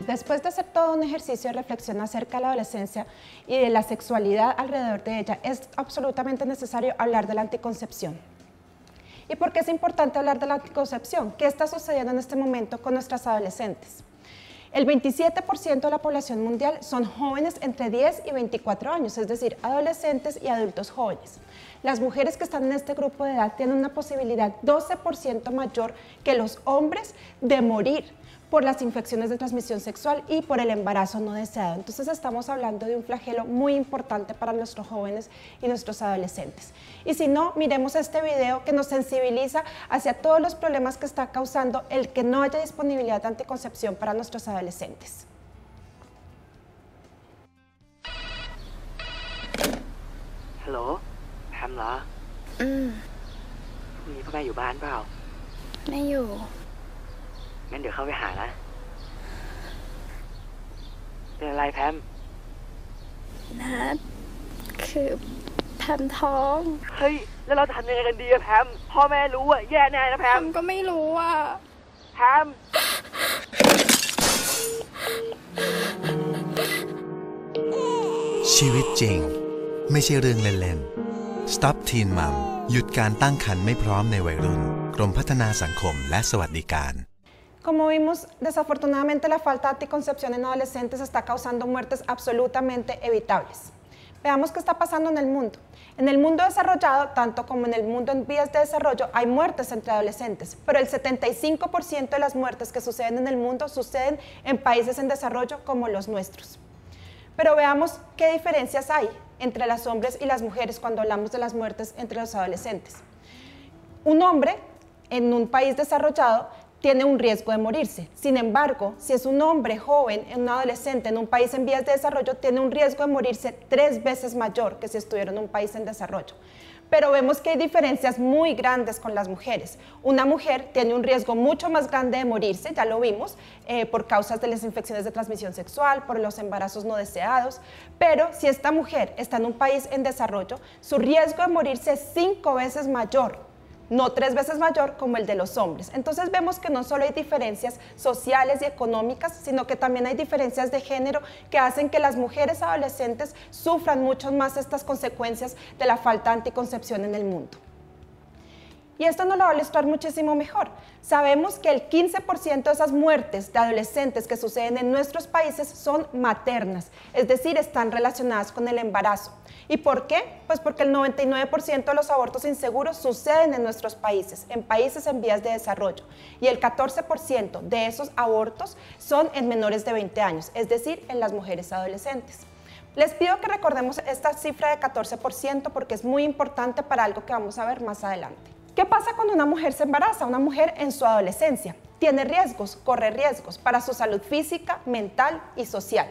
Después de hacer todo un ejercicio de reflexión acerca de la adolescencia y de la sexualidad alrededor de ella, es absolutamente necesario hablar de la anticoncepción. ¿Y por qué es importante hablar de la anticoncepción? ¿Qué está sucediendo en este momento con nuestras adolescentes? El 27% de la población mundial son jóvenes entre 10 y 24 años, es decir, adolescentes y adultos jóvenes. Las mujeres que están en este grupo de edad tienen una posibilidad 12% mayor que los hombres de morir por las infecciones de transmisión sexual y por el embarazo no deseado. Entonces estamos hablando de un flagelo muy importante para nuestros jóvenes y nuestros adolescentes. Y si no, miremos este video que nos sensibiliza hacia todos los problemas que está causando el que no haya disponibilidad de anticoncepción para nuestros adolescentes. Hello, แพมเหรอพรุ่งนี้พ่อแม่อยู่บ้านเปล่าไม่อยู่งั้นเดี๋ยวเข้าไปหานะเป็นอะไรแพมนัดคือแพมท้อง เฮ้ยแล้วเราจะทำยังไงกันดีอะแพมพ่อแม่รู้อะแย่แน่นะแพ แพ ม มก็ไม่รู้อ่ะแพมชีวิตจริงไม่ใช่เรื่องเล่นๆ Stop Teen Mom หยุดการตั้งครรภ์ไม่พร้อมในวัยรุ่นกรมพัฒนาสังคมและสวัสดิการComo vimos, desafortunadamente la falta de anticoncepción en adolescentes está causando muertes absolutamente evitables. Veamos qué está pasando en el mundo. En el mundo desarrollado, tanto como en el mundo en vías de desarrollo, hay muertes entre adolescentes, pero el 75% de las muertes que suceden en el mundo suceden en países en desarrollo como los nuestros. Pero veamos qué diferencias hay entre los hombres y las mujeres cuando hablamos de las muertes entre los adolescentes. Un hombre en un país desarrollado tiene un riesgo de morirse. Sin embargo, si es un hombre joven, un adolescente en un país en vías de desarrollo, tiene un riesgo de morirse 3 veces mayor que si estuviera en un país en desarrollo. Pero vemos que hay diferencias muy grandes con las mujeres. Una mujer tiene un riesgo mucho más grande de morirse, ya lo vimos, por causas de las infecciones de transmisión sexual, por los embarazos no deseados. Pero si esta mujer está en un país en desarrollo, su riesgo de morirse es 5 veces mayor. No 3 veces mayor como el de los hombres. Entonces vemos que no solo hay diferencias sociales y económicas, sino que también hay diferencias de género que hacen que las mujeres adolescentes sufran mucho más estas consecuencias de la falta de anticoncepción en el mundo. Y esto nos lo va a ilustrar muchísimo mejor. Sabemos que el 15% de esas muertes de adolescentes que suceden en nuestros países son maternas, es decir, están relacionadas con el embarazo. ¿Y por qué? Pues porque el 99% de los abortos inseguros suceden en nuestros países en vías de desarrollo. Y el 14% de esos abortos son en menores de 20 años, es decir, en las mujeres adolescentes. Les pido que recordemos esta cifra de 14% porque es muy importante para algo que vamos a ver más adelante. ¿Qué pasa cuando una mujer se embaraza? Una mujer en su adolescencia tiene riesgos, corre riesgos para su salud física, mental y social.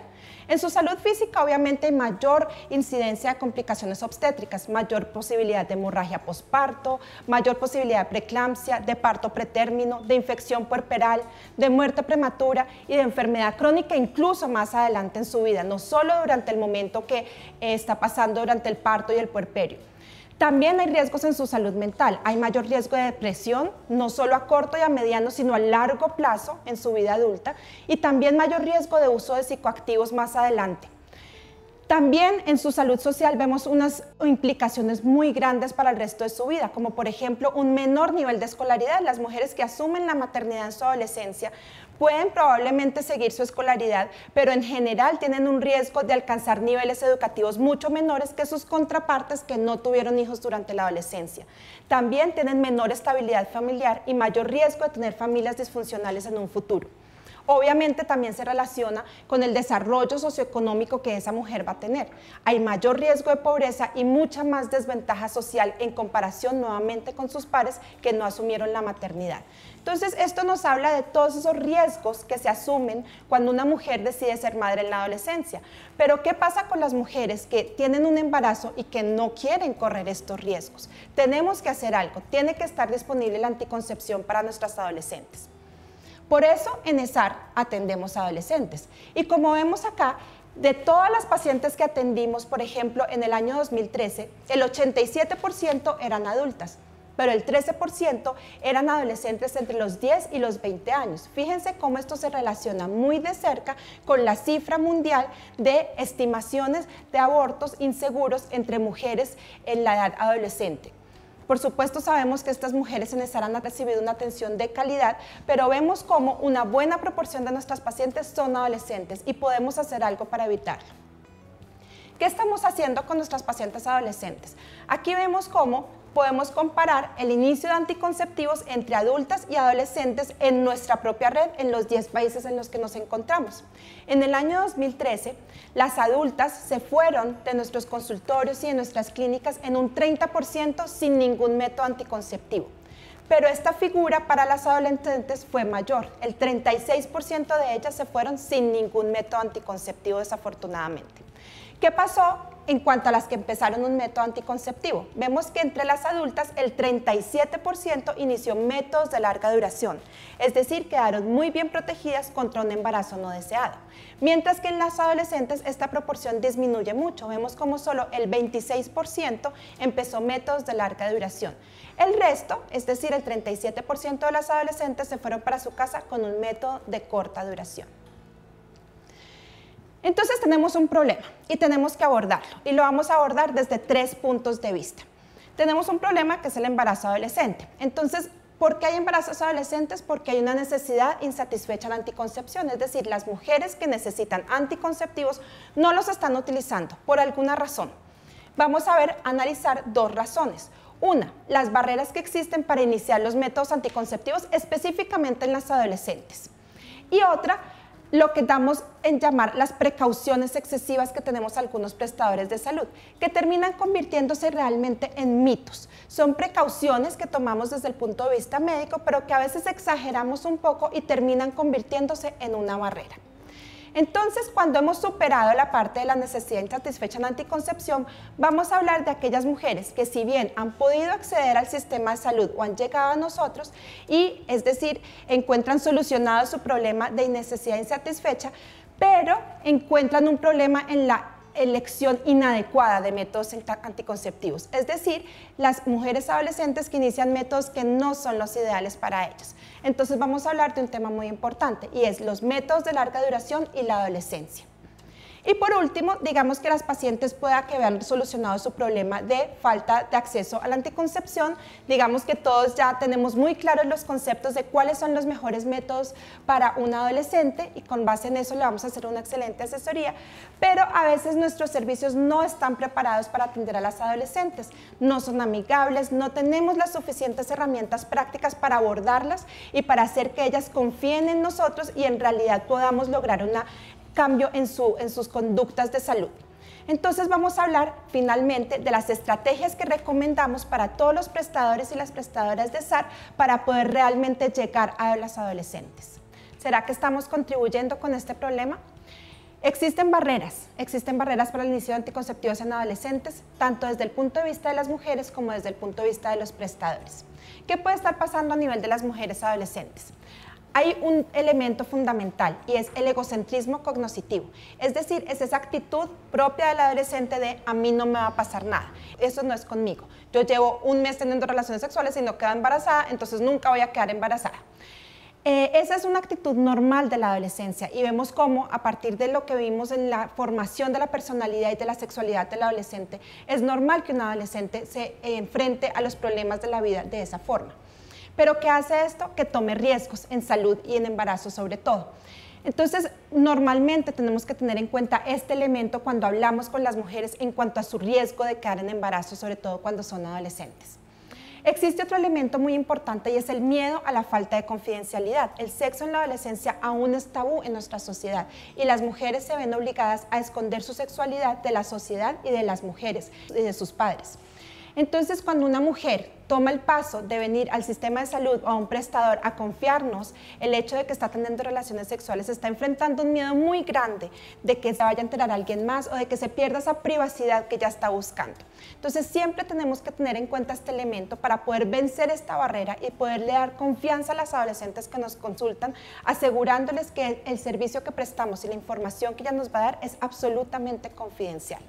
En su salud física obviamente hay mayor incidencia de complicaciones obstétricas, mayor posibilidad de hemorragia posparto, mayor posibilidad de preeclampsia, de parto pretérmino, de infección puerperal, de muerte prematura y de enfermedad crónica incluso más adelante en su vida, no solo durante el momento que está pasando durante el parto y el puerperio. También hay riesgos en su salud mental, hay mayor riesgo de depresión, no solo a corto y a mediano, sino a largo plazo en su vida adulta, y también mayor riesgo de uso de psicoactivos más adelante. También en su salud social vemos unas implicaciones muy grandes para el resto de su vida, como por ejemplo un menor nivel de escolaridad. Las mujeres que asumen la maternidad en su adolescencia pueden probablemente seguir su escolaridad, pero en general tienen un riesgo de alcanzar niveles educativos mucho menores que sus contrapartes que no tuvieron hijos durante la adolescencia. También tienen menor estabilidad familiar y mayor riesgo de tener familias disfuncionales en un futuro. Obviamente también se relaciona con el desarrollo socioeconómico que esa mujer va a tener. Hay mayor riesgo de pobreza y mucha más desventaja social en comparación nuevamente con sus pares que no asumieron la maternidad. Entonces esto nos habla de todos esos riesgos que se asumen cuando una mujer decide ser madre en la adolescencia. Pero ¿qué pasa con las mujeres que tienen un embarazo y que no quieren correr estos riesgos? Tenemos que hacer algo, tiene que estar disponible la anticoncepción para nuestras adolescentes. Por eso en ESAR atendemos a adolescentes. Y como vemos acá, de todas las pacientes que atendimos, por ejemplo, en el año 2013, el 87% eran adultas. pero el 13% eran adolescentes entre los 10 y los 20 años. Fíjense cómo esto se relaciona muy de cerca con la cifra mundial de estimaciones de abortos inseguros entre mujeres en la edad adolescente. Por supuesto, sabemos que estas mujeres necesitarán recibir una atención de calidad, pero vemos cómo una buena proporción de nuestras pacientes son adolescentes y podemos hacer algo para evitarlo. ¿Qué estamos haciendo con nuestras pacientes adolescentes? Aquí vemos cómo podemos comparar el inicio de anticonceptivos entre adultas y adolescentes en nuestra propia red en los 10 países en los que nos encontramos. En el año 2013, las adultas se fueron de nuestros consultorios y de nuestras clínicas en un 30% sin ningún método anticonceptivo. Pero esta figura para las adolescentes fue mayor. El 36% de ellas se fueron sin ningún método anticonceptivo, desafortunadamente. ¿Qué pasó en cuanto a las que empezaron un método anticonceptivo? Vemos que entre las adultas el 37% inició métodos de larga duración, es decir, quedaron muy bien protegidas contra un embarazo no deseado. Mientras que en las adolescentes esta proporción disminuye mucho, vemos como solo el 26% empezó métodos de larga duración. El resto, es decir, el 37% de las adolescentes se fueron para su casa con un método de corta duración. Entonces tenemos un problema y tenemos que abordarlo y lo vamos a abordar desde 3 puntos de vista. Tenemos un problema que es el embarazo adolescente. Entonces, ¿por qué hay embarazos adolescentes? Porque hay una necesidad insatisfecha de anticoncepción, es decir, las mujeres que necesitan anticonceptivos no los están utilizando por alguna razón. Vamos a analizar 2 razones. Una, las barreras que existen para iniciar los métodos anticonceptivos específicamente en las adolescentes. Y otra, lo que damos en llamar las precauciones excesivas que tenemos algunos prestadores de salud, que terminan convirtiéndose realmente en mitos. Son precauciones que tomamos desde el punto de vista médico, pero que a veces exageramos un poco y terminan convirtiéndose en una barrera. Entonces, cuando hemos superado la parte de la necesidad insatisfecha en anticoncepción, vamos a hablar de aquellas mujeres que si bien han podido acceder al sistema de salud o han llegado a nosotros y, es decir, encuentran solucionado su problema de necesidad insatisfecha, pero encuentran un problema en la elección inadecuada de métodos anticonceptivos, es decir, las mujeres adolescentes que inician métodos que no son los ideales para ellas. Entonces vamos a hablar de un tema muy importante y es los métodos de larga duración y la adolescencia. Y por último, digamos que las pacientes pueda que vean solucionado su problema de falta de acceso a la anticoncepción. Digamos que todos ya tenemos muy claros los conceptos de cuáles son los mejores métodos para un adolescente y con base en eso le vamos a hacer una excelente asesoría, pero a veces nuestros servicios no están preparados para atender a las adolescentes, no son amigables, no tenemos las suficientes herramientas prácticas para abordarlas y para hacer que ellas confíen en nosotros y en realidad podamos lograr un cambio en sus conductas de salud. Entonces vamos a hablar finalmente de las estrategias que recomendamos para todos los prestadores y las prestadoras de SAR para poder realmente llegar a las adolescentes. ¿Será que estamos contribuyendo con este problema? Existen barreras para el inicio de anticonceptivos en adolescentes, tanto desde el punto de vista de las mujeres como desde el punto de vista de los prestadores. ¿Qué puede estar pasando a nivel de las mujeres adolescentes? Hay un elemento fundamental y es el egocentrismo cognoscitivo, es decir, es esa actitud propia del adolescente de a mí no me va a pasar nada, eso no es conmigo, yo llevo un mes teniendo relaciones sexuales y no quedo embarazada, entonces nunca voy a quedar embarazada. Esa es una actitud normal de la adolescencia y vemos cómo a partir de lo que vimos en la formación de la personalidad y de la sexualidad del adolescente, es normal que un adolescente se enfrente a los problemas de la vida de esa forma. ¿Pero qué hace esto? Que tome riesgos en salud y en embarazo sobre todo. Entonces, normalmente tenemos que tener en cuenta este elemento cuando hablamos con las mujeres en cuanto a su riesgo de quedar en embarazo, sobre todo cuando son adolescentes. Existe otro elemento muy importante y es el miedo a la falta de confidencialidad. El sexo en la adolescencia aún es tabú en nuestra sociedad y las mujeres se ven obligadas a esconder su sexualidad de la sociedad y de las mujeres y de sus padres. Entonces, cuando una mujer toma el paso de venir al sistema de salud o a un prestador a confiarnos el hecho de que está teniendo relaciones sexuales, está enfrentando un miedo muy grande de que se vaya a enterar alguien más o de que se pierda esa privacidad que ya está buscando. Entonces, siempre tenemos que tener en cuenta este elemento para poder vencer esta barrera y poderle dar confianza a las adolescentes que nos consultan, asegurándoles que el servicio que prestamos y la información que ella nos va a dar es absolutamente confidencial.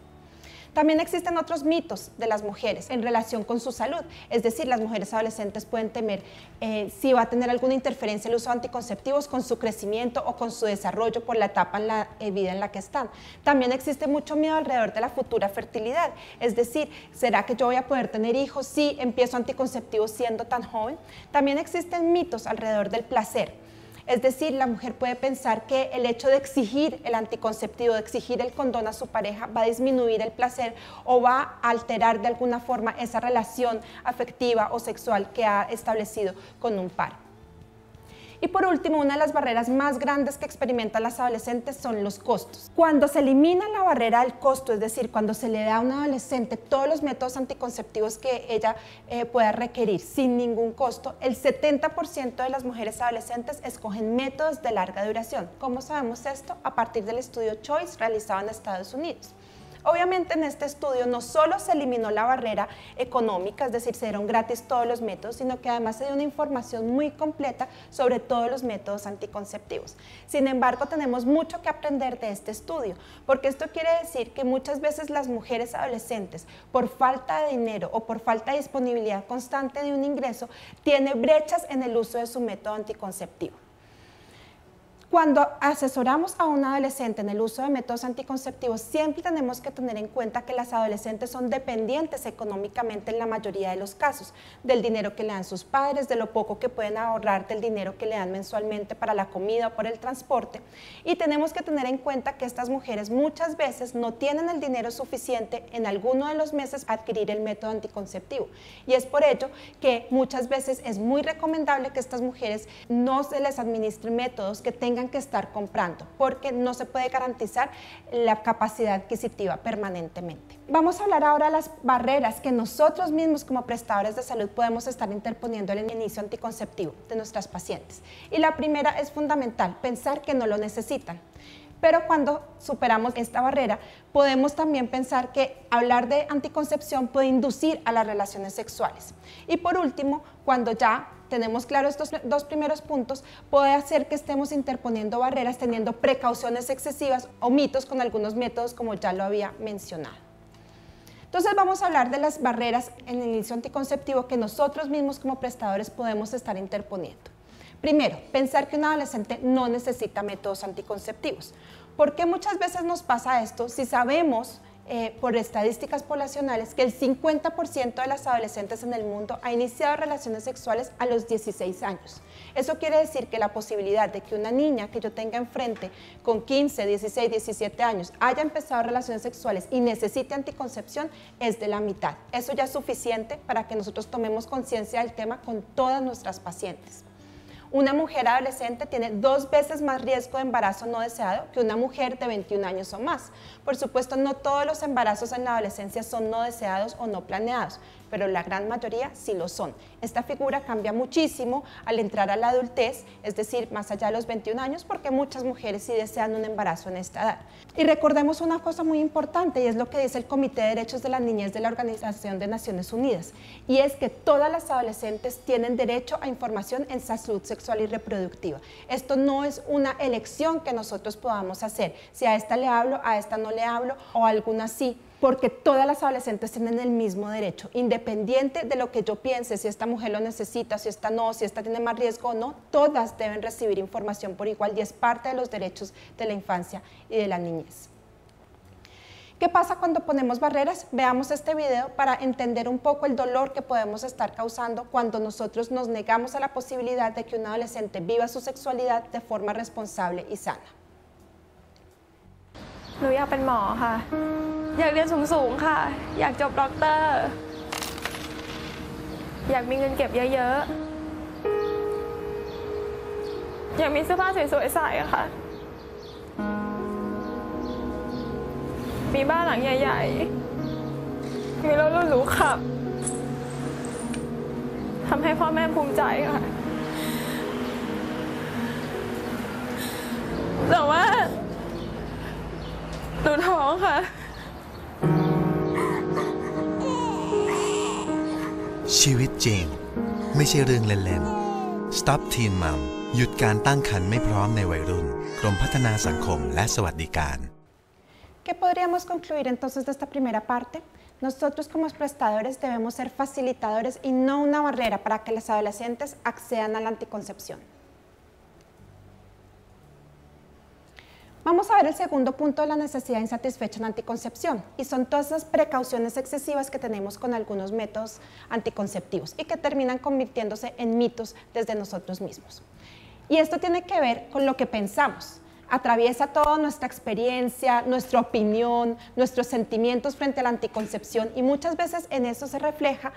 También existen otros mitos de las mujeres en relación con su salud, es decir, las mujeres adolescentes pueden temer si va a tener alguna interferencia el uso de anticonceptivos con su crecimiento o con su desarrollo por la etapa en la vida en la que están. También existe mucho miedo alrededor de la futura fertilidad, es decir, ¿será que yo voy a poder tener hijos si empiezo anticonceptivos siendo tan joven? También existen mitos alrededor del placer. Es decir, la mujer puede pensar que el hecho de exigir el anticonceptivo, de exigir el condón a su pareja, va a disminuir el placer o va a alterar de alguna forma esa relación afectiva o sexual que ha establecido con un par. Y por último, una de las barreras más grandes que experimentan las adolescentes son los costos. Cuando se elimina la barrera del costo, es decir, cuando se le da a una adolescente todos los métodos anticonceptivos que ella pueda requerir sin ningún costo, el 70% de las mujeres adolescentes escogen métodos de larga duración. ¿Cómo sabemos esto? A partir del estudio Choice realizado en Estados Unidos. Obviamente en este estudio no solo se eliminó la barrera económica, es decir, se dieron gratis todos los métodos, sino que además se dio una información muy completa sobre todos los métodos anticonceptivos. Sin embargo, tenemos mucho que aprender de este estudio, porque esto quiere decir que muchas veces las mujeres adolescentes, por falta de dinero o por falta de disponibilidad constante de un ingreso, tienen brechas en el uso de su método anticonceptivo. Cuando asesoramos a un adolescente en el uso de métodos anticonceptivos, siempre tenemos que tener en cuenta que las adolescentes son dependientes económicamente en la mayoría de los casos, del dinero que le dan sus padres, de lo poco que pueden ahorrar del dinero que le dan mensualmente para la comida o por el transporte. Y tenemos que tener en cuenta que estas mujeres muchas veces no tienen el dinero suficiente en alguno de los meses para adquirir el método anticonceptivo. Y es por ello que muchas veces es muy recomendable que estas mujeres no se les administren métodos que tengan que estar comprando, porque no se puede garantizar la capacidad adquisitiva permanentemente. Vamos a hablar ahora de las barreras que nosotros mismos como prestadores de salud podemos estar interponiendo en el inicio anticonceptivo de nuestras pacientes. Y la primera es fundamental, pensar que no lo necesitan. Pero cuando superamos esta barrera, podemos también pensar que hablar de anticoncepción puede inducir a las relaciones sexuales. Y por último, cuando ya tenemos claro estos dos primeros puntos, puede hacer que estemos interponiendo barreras teniendo precauciones excesivas o mitos con algunos métodos, como ya lo había mencionado. Entonces vamos a hablar de las barreras en el inicio anticonceptivo que nosotros mismos como prestadores podemos estar interponiendo. Primero, pensar que un adolescente no necesita métodos anticonceptivos. ¿Por qué muchas veces nos pasa esto si sabemos por estadísticas poblacionales que el 50% de las adolescentes en el mundo ha iniciado relaciones sexuales a los 16 años? Eso quiere decir que la posibilidad de que una niña que yo tenga enfrente con 15, 16, 17 años haya empezado relaciones sexuales y necesite anticoncepción es de la mitad. Eso ya es suficiente para que nosotros tomemos conciencia del tema con todas nuestras pacientes. Una mujer adolescente tiene 2 veces más riesgo de embarazo no deseado que una mujer de 21 años o más. Por supuesto, no todos los embarazos en la adolescencia son no deseados o no planeados, pero la gran mayoría sí lo son. Esta figura cambia muchísimo al entrar a la adultez, es decir, más allá de los 21 años, porque muchas mujeres sí desean un embarazo en esta edad. Y recordemos una cosa muy importante, y es lo que dice el Comité de Derechos de la Niñez de la Organización de Naciones Unidas, y es que todas las adolescentes tienen derecho a información en salud sexual y reproductiva. Esto no es una elección que nosotros podamos hacer, si a esta le hablo, a esta no le hablo, o a alguna sí, porque todas las adolescentes tienen el mismo derecho, independiente de lo que yo piense, si esta mujer lo necesita, si esta no, si esta tiene más riesgo o no, todas deben recibir información por igual y es parte de los derechos de la infancia y de la niñez. ¿Qué pasa cuando ponemos barreras? Veamos este video para entender un poco el dolor que podemos estar causando cuando nosotros nos negamos a la posibilidad de que un adolescente viva su sexualidad de forma responsable y sana. หนูอยากเป็นหมอค่ะอยากเรียนสูงๆค่ะอยากจบด็อกเตอร์อยากมีเงินเก็บเยอะๆอยากมีเสื้อผ้าสวยๆใส่ค่ะมีบ้านหลังใหญ่ๆมีรถหรูๆขับทำให้พ่อแม่ภูมิใจค่ะแต่ว่าหนูท้องค่ะ ชีวิตจริงไม่ใช่เรื่องเล่นๆ Stop Teen Mom หยุดการตั้งครรภ์ไม่พร้อมในวัยรุ่นกรมพัฒนาสังคมและสวัสดิการ ¿Qué podríamos concluir entonces de esta primera parte? Nosotros como prestadores debemos ser facilitadores y no una barrera para que las adolescentes accedan a la anticoncepción. Vamos a ver el segundo punto de la necesidad insatisfecha en anticoncepción, y son todas esas precauciones excesivas que tenemos con algunos métodos anticonceptivos y que terminan convirtiéndose en mitos desde nosotros mismos. Y esto tiene que ver con lo que pensamos. Atraviesa toda nuestra experiencia, nuestra opinión, nuestros sentimientos frente a la anticoncepción, y muchas veces en eso se refleja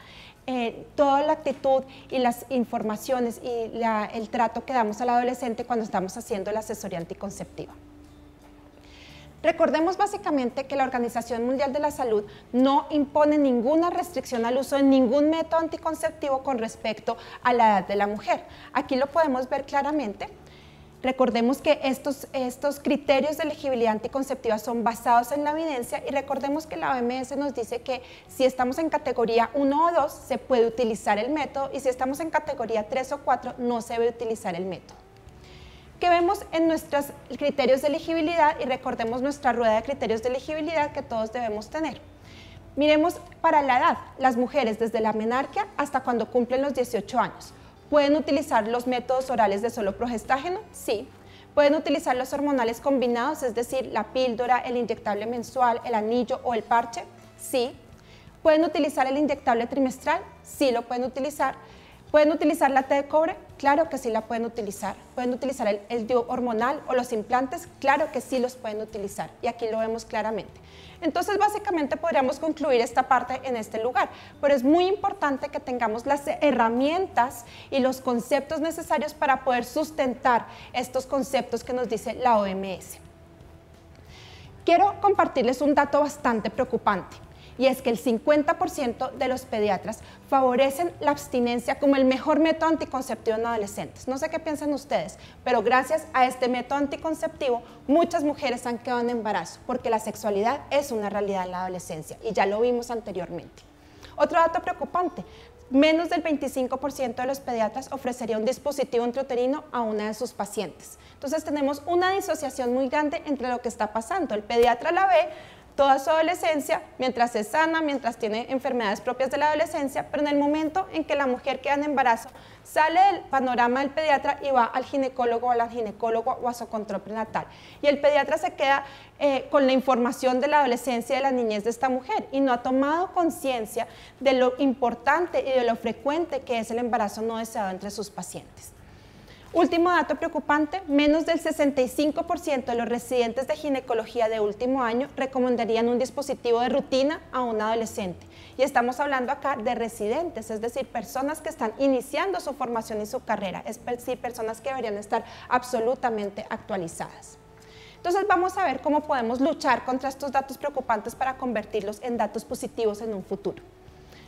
toda la actitud y las informaciones y el trato que damos al adolescente cuando estamos haciendo la asesoría anticonceptiva. Recordemos básicamente que la Organización Mundial de la Salud no impone ninguna restricción al uso de ningún método anticonceptivo con respecto a la edad de la mujer. Aquí lo podemos ver claramente. Recordemos que estos criterios de elegibilidad anticonceptiva son basados en la evidencia, y recordemos que la OMS nos dice que si estamos en categoría 1 o 2 se puede utilizar el método, y si estamos en categoría 3 o 4 no se debe utilizar el método. ¿Qué vemos en nuestros criterios de elegibilidad? Y recordemos nuestra rueda de criterios de elegibilidad que todos debemos tener. Miremos para la edad, las mujeres desde la menarquia hasta cuando cumplen los 18 años. ¿Pueden utilizar los métodos orales de solo progestágeno? Sí. ¿Pueden utilizar los hormonales combinados, es decir, la píldora, el inyectable mensual, el anillo o el parche? Sí. ¿Pueden utilizar el inyectable trimestral? Sí, lo pueden utilizar. ¿Pueden utilizar la T de cobre? Claro que sí la pueden utilizar. ¿Pueden utilizar el DIU hormonal o los implantes? Claro que sí los pueden utilizar, y aquí lo vemos claramente. Entonces, básicamente podríamos concluir esta parte en este lugar, pero es muy importante que tengamos las herramientas y los conceptos necesarios para poder sustentar estos conceptos que nos dice la OMS. Quiero compartirles un dato bastante preocupante, y es que el 50% de los pediatras favorecen la abstinencia como el mejor método anticonceptivo en adolescentes. No sé qué piensan ustedes, pero gracias a este método anticonceptivo muchas mujeres han quedado en embarazo, porque la sexualidad es una realidad en la adolescencia, y ya lo vimos anteriormente. Otro dato preocupante: menos del 25% de los pediatras ofrecería un dispositivo intrauterino a una de sus pacientes. Entonces tenemos una disociación muy grande entre lo que está pasando. El pediatra la ve toda su adolescencia, mientras es sana, mientras tiene enfermedades propias de la adolescencia, pero en el momento en que la mujer queda en embarazo, sale del panorama del pediatra y va al ginecólogo o a la ginecóloga o a su control prenatal. Y el pediatra se queda con la información de la adolescencia y de la niñez de esta mujer, y no ha tomado conciencia de lo importante y de lo frecuente que es el embarazo no deseado entre sus pacientes. Último dato preocupante: menos del 65% de los residentes de ginecología de último año recomendarían un dispositivo de rutina a un adolescente. Y estamos hablando acá de residentes, es decir, personas que están iniciando su formación y su carrera, es decir, personas que deberían estar absolutamente actualizadas. Entonces vamos a ver cómo podemos luchar contra estos datos preocupantes para convertirlos en datos positivos en un futuro.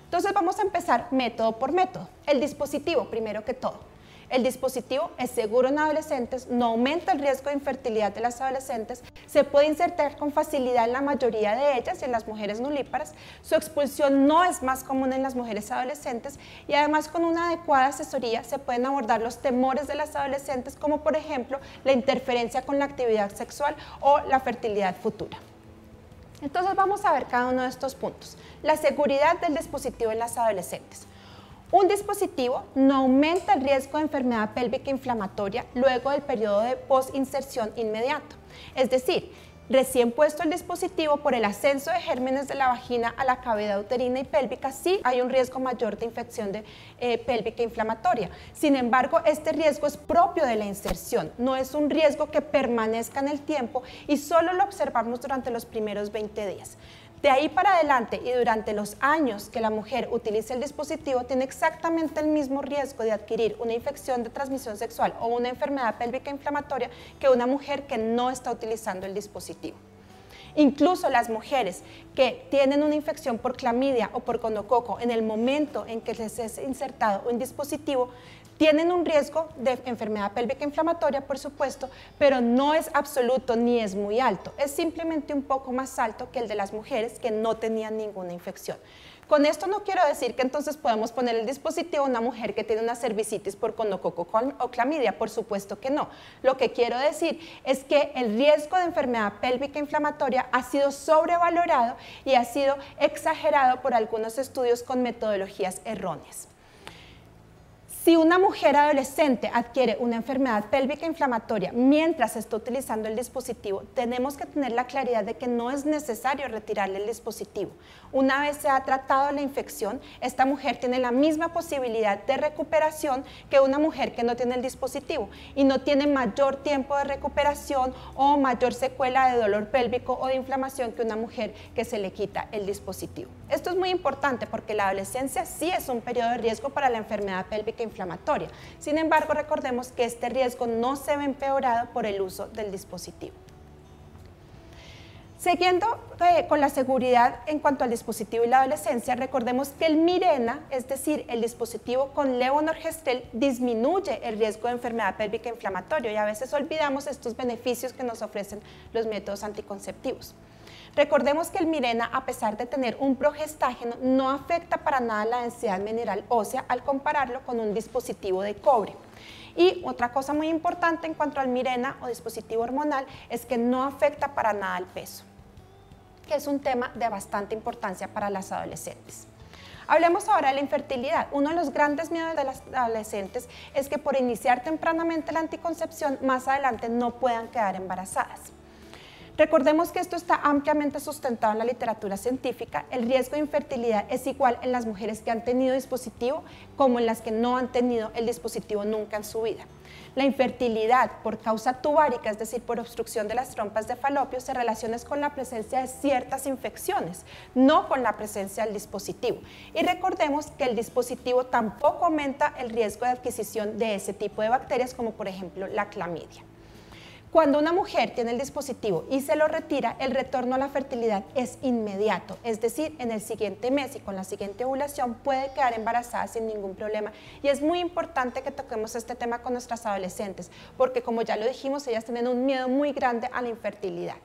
Entonces vamos a empezar método por método. El dispositivo, primero que todo. El dispositivo es seguro en adolescentes, no aumenta el riesgo de infertilidad de las adolescentes, se puede insertar con facilidad en la mayoría de ellas y en las mujeres nulíparas, su expulsión no es más común en las mujeres adolescentes, y además con una adecuada asesoría se pueden abordar los temores de las adolescentes, como por ejemplo la interferencia con la actividad sexual o la fertilidad futura. Entonces vamos a ver cada uno de estos puntos. La seguridad del dispositivo en las adolescentes. Un dispositivo no aumenta el riesgo de enfermedad pélvica inflamatoria luego del periodo de postinserción inmediato. Es decir, recién puesto el dispositivo, por el ascenso de gérmenes de la vagina a la cavidad uterina y pélvica, sí hay un riesgo mayor de infección pélvica inflamatoria. Sin embargo, este riesgo es propio de la inserción, no es un riesgo que permanezca en el tiempo, y solo lo observamos durante los primeros 20 días. De ahí para adelante y durante los años que la mujer utilice el dispositivo, tiene exactamente el mismo riesgo de adquirir una infección de transmisión sexual o una enfermedad pélvica inflamatoria que una mujer que no está utilizando el dispositivo. Incluso las mujeres que tienen una infección por clamidia o por gonococo en el momento en que les es insertado un dispositivo, tienen un riesgo de enfermedad pélvica inflamatoria, por supuesto, pero no es absoluto ni es muy alto, es simplemente un poco más alto que el de las mujeres que no tenían ninguna infección. Con esto no quiero decir que entonces podemos poner el dispositivo a una mujer que tiene una cervicitis por conococo o clamidia, por supuesto que no. Lo que quiero decir es que el riesgo de enfermedad pélvica inflamatoria ha sido sobrevalorado y ha sido exagerado por algunos estudios con metodologías erróneas. Si una mujer adolescente adquiere una enfermedad pélvica inflamatoria mientras está utilizando el dispositivo, tenemos que tener la claridad de que no es necesario retirarle el dispositivo. Una vez se ha tratado la infección, esta mujer tiene la misma posibilidad de recuperación que una mujer que no tiene el dispositivo y no tiene mayor tiempo de recuperación o mayor secuela de dolor pélvico o de inflamación que una mujer que se le quita el dispositivo. Esto es muy importante porque la adolescencia sí es un periodo de riesgo para la enfermedad pélvica inflamatoria. Sin embargo, recordemos que este riesgo no se ve empeorado por el uso del dispositivo. Siguiendo con la seguridad en cuanto al dispositivo y la adolescencia, recordemos que el Mirena, es decir, el dispositivo con levonorgestrel, disminuye el riesgo de enfermedad pélvica inflamatoria y a veces olvidamos estos beneficios que nos ofrecen los métodos anticonceptivos. Recordemos que el Mirena, a pesar de tener un progestágeno, no afecta para nada la densidad mineral ósea al compararlo con un dispositivo de cobre. Y otra cosa muy importante en cuanto al Mirena o dispositivo hormonal es que no afecta para nada el peso, que es un tema de bastante importancia para las adolescentes. Hablemos ahora de la infertilidad. Uno de los grandes miedos de las adolescentes es que por iniciar tempranamente la anticoncepción, más adelante no puedan quedar embarazadas. Recordemos que esto está ampliamente sustentado en la literatura científica. El riesgo de infertilidad es igual en las mujeres que han tenido dispositivo como en las que no han tenido el dispositivo nunca en su vida. La infertilidad por causa tubárica, es decir, por obstrucción de las trompas de falopio, se relaciona con la presencia de ciertas infecciones, no con la presencia del dispositivo. Y recordemos que el dispositivo tampoco aumenta el riesgo de adquisición de ese tipo de bacterias, como por ejemplo la clamidia. Cuando una mujer tiene el dispositivo y se lo retira, el retorno a la fertilidad es inmediato, es decir, en el siguiente mes y con la siguiente ovulación puede quedar embarazada sin ningún problema. Y es muy importante que toquemos este tema con nuestras adolescentes, porque como ya lo dijimos, ellas tienen un miedo muy grande a la infertilidad.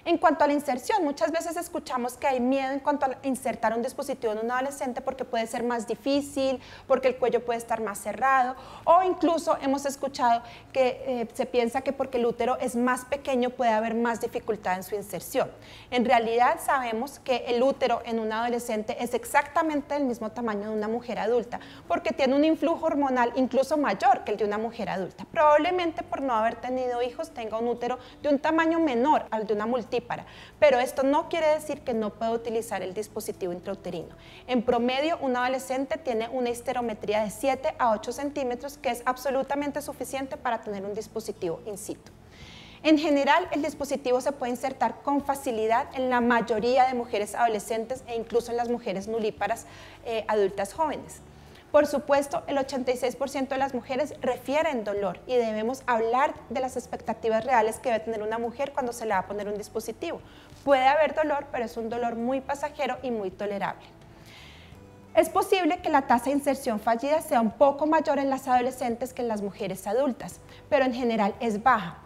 En cuanto a la inserción, muchas veces escuchamos que hay miedo en cuanto a insertar un dispositivo en un adolescente porque puede ser más difícil, porque el cuello puede estar más cerrado, o incluso hemos escuchado que se piensa que porque el útero es más pequeño puede haber más dificultad en su inserción. En realidad sabemos que el útero en un adolescente es exactamente del mismo tamaño de una mujer adulta, porque tiene un influjo hormonal incluso mayor que el de una mujer adulta. Probablemente por no haber tenido hijos tenga un útero de un tamaño menor al de una multípara, pero esto no quiere decir que no pueda utilizar el dispositivo intrauterino. En promedio, un adolescente tiene una histerometría de 7 a 8 centímetros, que es absolutamente suficiente para tener un dispositivo in situ. En general, el dispositivo se puede insertar con facilidad en la mayoría de mujeres adolescentes e incluso en las mujeres nulíparas adultas jóvenes. Por supuesto, el 86% de las mujeres refieren dolor y debemos hablar de las expectativas reales que debe tener una mujer cuando se le va a poner un dispositivo. Puede haber dolor, pero es un dolor muy pasajero y muy tolerable. Es posible que la tasa de inserción fallida sea un poco mayor en las adolescentes que en las mujeres adultas, pero en general es baja.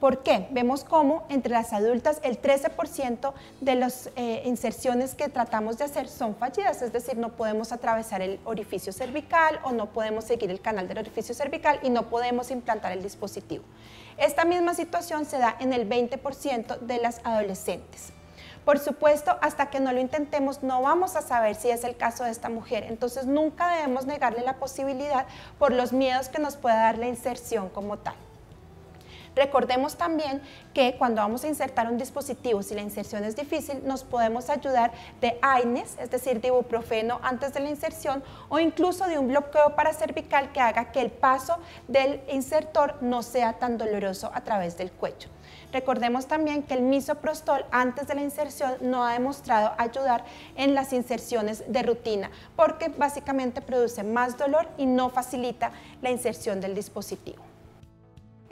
¿Por qué? Vemos cómo entre las adultas el 13% de las inserciones que tratamos de hacer son fallidas, es decir, no podemos atravesar el orificio cervical o no podemos seguir el canal del orificio cervical y no podemos implantar el dispositivo. Esta misma situación se da en el 20% de las adolescentes. Por supuesto, hasta que no lo intentemos no vamos a saber si es el caso de esta mujer, entonces nunca debemos negarle la posibilidad por los miedos que nos pueda dar la inserción como tal. Recordemos también que cuando vamos a insertar un dispositivo, si la inserción es difícil, nos podemos ayudar de AINES, es decir, de ibuprofeno antes de la inserción o incluso de un bloqueo paracervical que haga que el paso del insertor no sea tan doloroso a través del cuello. Recordemos también que el misoprostol antes de la inserción no ha demostrado ayudar en las inserciones de rutina porque básicamente produce más dolor y no facilita la inserción del dispositivo.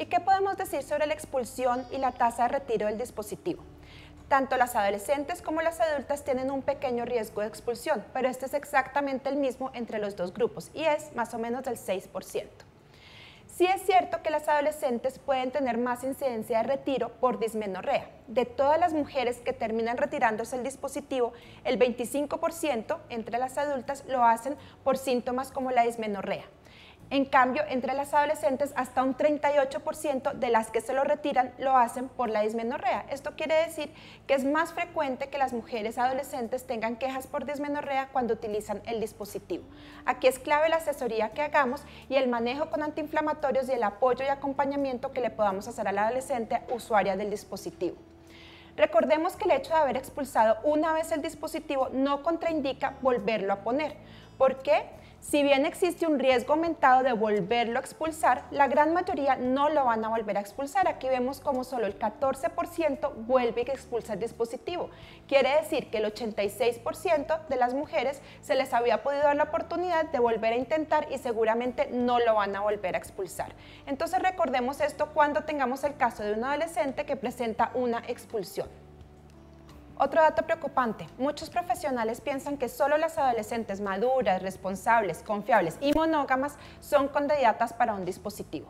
¿Y qué podemos decir sobre la expulsión y la tasa de retiro del dispositivo? Tanto las adolescentes como las adultas tienen un pequeño riesgo de expulsión, pero este es exactamente el mismo entre los dos grupos y es más o menos del 6%. Sí es cierto que las adolescentes pueden tener más incidencia de retiro por dismenorrea. De todas las mujeres que terminan retirándose el dispositivo, el 25% entre las adultas lo hacen por síntomas como la dismenorrea. En cambio, entre las adolescentes, hasta un 38% de las que se lo retiran lo hacen por la dismenorrea. Esto quiere decir que es más frecuente que las mujeres adolescentes tengan quejas por dismenorrea cuando utilizan el dispositivo. Aquí es clave la asesoría que hagamos y el manejo con antiinflamatorios y el apoyo y acompañamiento que le podamos hacer a la adolescente usuaria del dispositivo. Recordemos que el hecho de haber expulsado una vez el dispositivo no contraindica volverlo a poner. ¿Por qué? Si bien existe un riesgo aumentado de volverlo a expulsar, la gran mayoría no lo van a volver a expulsar. Aquí vemos como solo el 14% vuelve y expulsa el dispositivo. Quiere decir que el 86% de las mujeres se les había podido dar la oportunidad de volver a intentar y seguramente no lo van a volver a expulsar. Entonces recordemos esto cuando tengamos el caso de un adolescente que presenta una expulsión. Otro dato preocupante, muchos profesionales piensan que solo las adolescentes maduras, responsables, confiables y monógamas son candidatas para un dispositivo.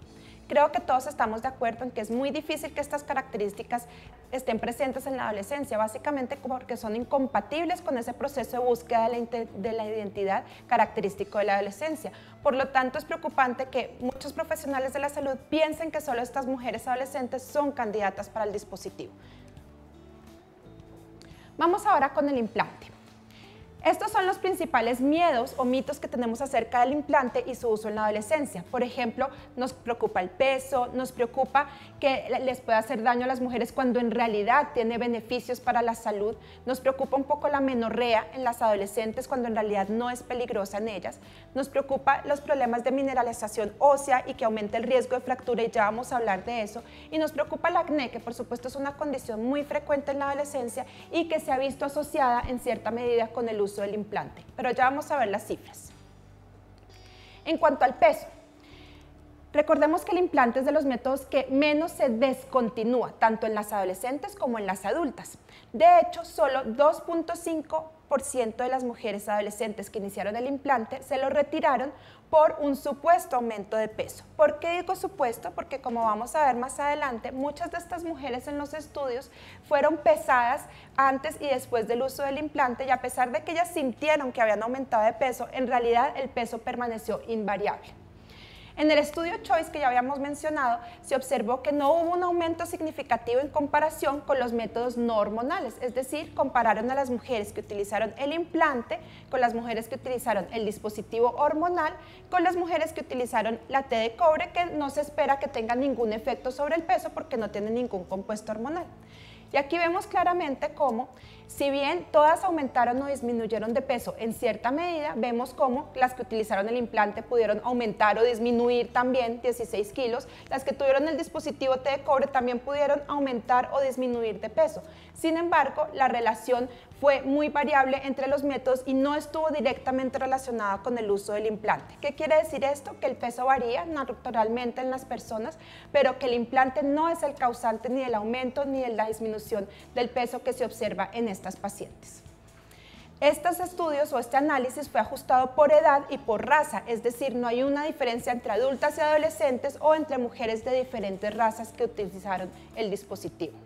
Creo que todos estamos de acuerdo en que es muy difícil que estas características estén presentes en la adolescencia, básicamente porque son incompatibles con ese proceso de búsqueda de la identidad característico de la adolescencia. Por lo tanto, es preocupante que muchos profesionales de la salud piensen que solo estas mujeres adolescentes son candidatas para el dispositivo. Vamos ahora con el implante. Estos son los principales miedos o mitos que tenemos acerca del implante y su uso en la adolescencia. Por ejemplo, nos preocupa el peso, nos preocupa que les pueda hacer daño a las mujeres cuando en realidad tiene beneficios para la salud. Nos preocupa un poco la menorrea en las adolescentes cuando en realidad no es peligrosa en ellas. Nos preocupa los problemas de mineralización ósea y que aumente el riesgo de fractura y ya vamos a hablar de eso. Y nos preocupa el acné, que por supuesto es una condición muy frecuente en la adolescencia y que se ha visto asociada en cierta medida con el uso del implante, pero ya vamos a ver las cifras. En cuanto al peso, recordemos que el implante es de los métodos que menos se descontinúa, tanto en las adolescentes como en las adultas. De hecho, solo 2.5% de las mujeres adolescentes que iniciaron el implante se lo retiraron por un supuesto aumento de peso. ¿Por qué digo supuesto? Porque como vamos a ver más adelante, muchas de estas mujeres en los estudios fueron pesadas antes y después del uso del implante y a pesar de que ellas sintieron que habían aumentado de peso, en realidad el peso permaneció invariable. En el estudio CHOICE que ya habíamos mencionado, se observó que no hubo un aumento significativo en comparación con los métodos no hormonales, es decir, compararon a las mujeres que utilizaron el implante con las mujeres que utilizaron el dispositivo hormonal, con las mujeres que utilizaron la T de cobre, que no se espera que tenga ningún efecto sobre el peso porque no tiene ningún compuesto hormonal. Y aquí vemos claramente cómo, si bien todas aumentaron o disminuyeron de peso en cierta medida, vemos cómo las que utilizaron el implante pudieron aumentar o disminuir también 16 kilos, las que tuvieron el dispositivo T de cobre también pudieron aumentar o disminuir de peso. Sin embargo, la relación fue muy variable entre los métodos y no estuvo directamente relacionada con el uso del implante. ¿Qué quiere decir esto? Que el peso varía naturalmente en las personas, pero que el implante no es el causante ni del aumento ni de la disminución del peso que se observa en estas pacientes. Estos estudios o este análisis fue ajustado por edad y por raza, es decir, no hay una diferencia entre adultas y adolescentes o entre mujeres de diferentes razas que utilizaron el dispositivo.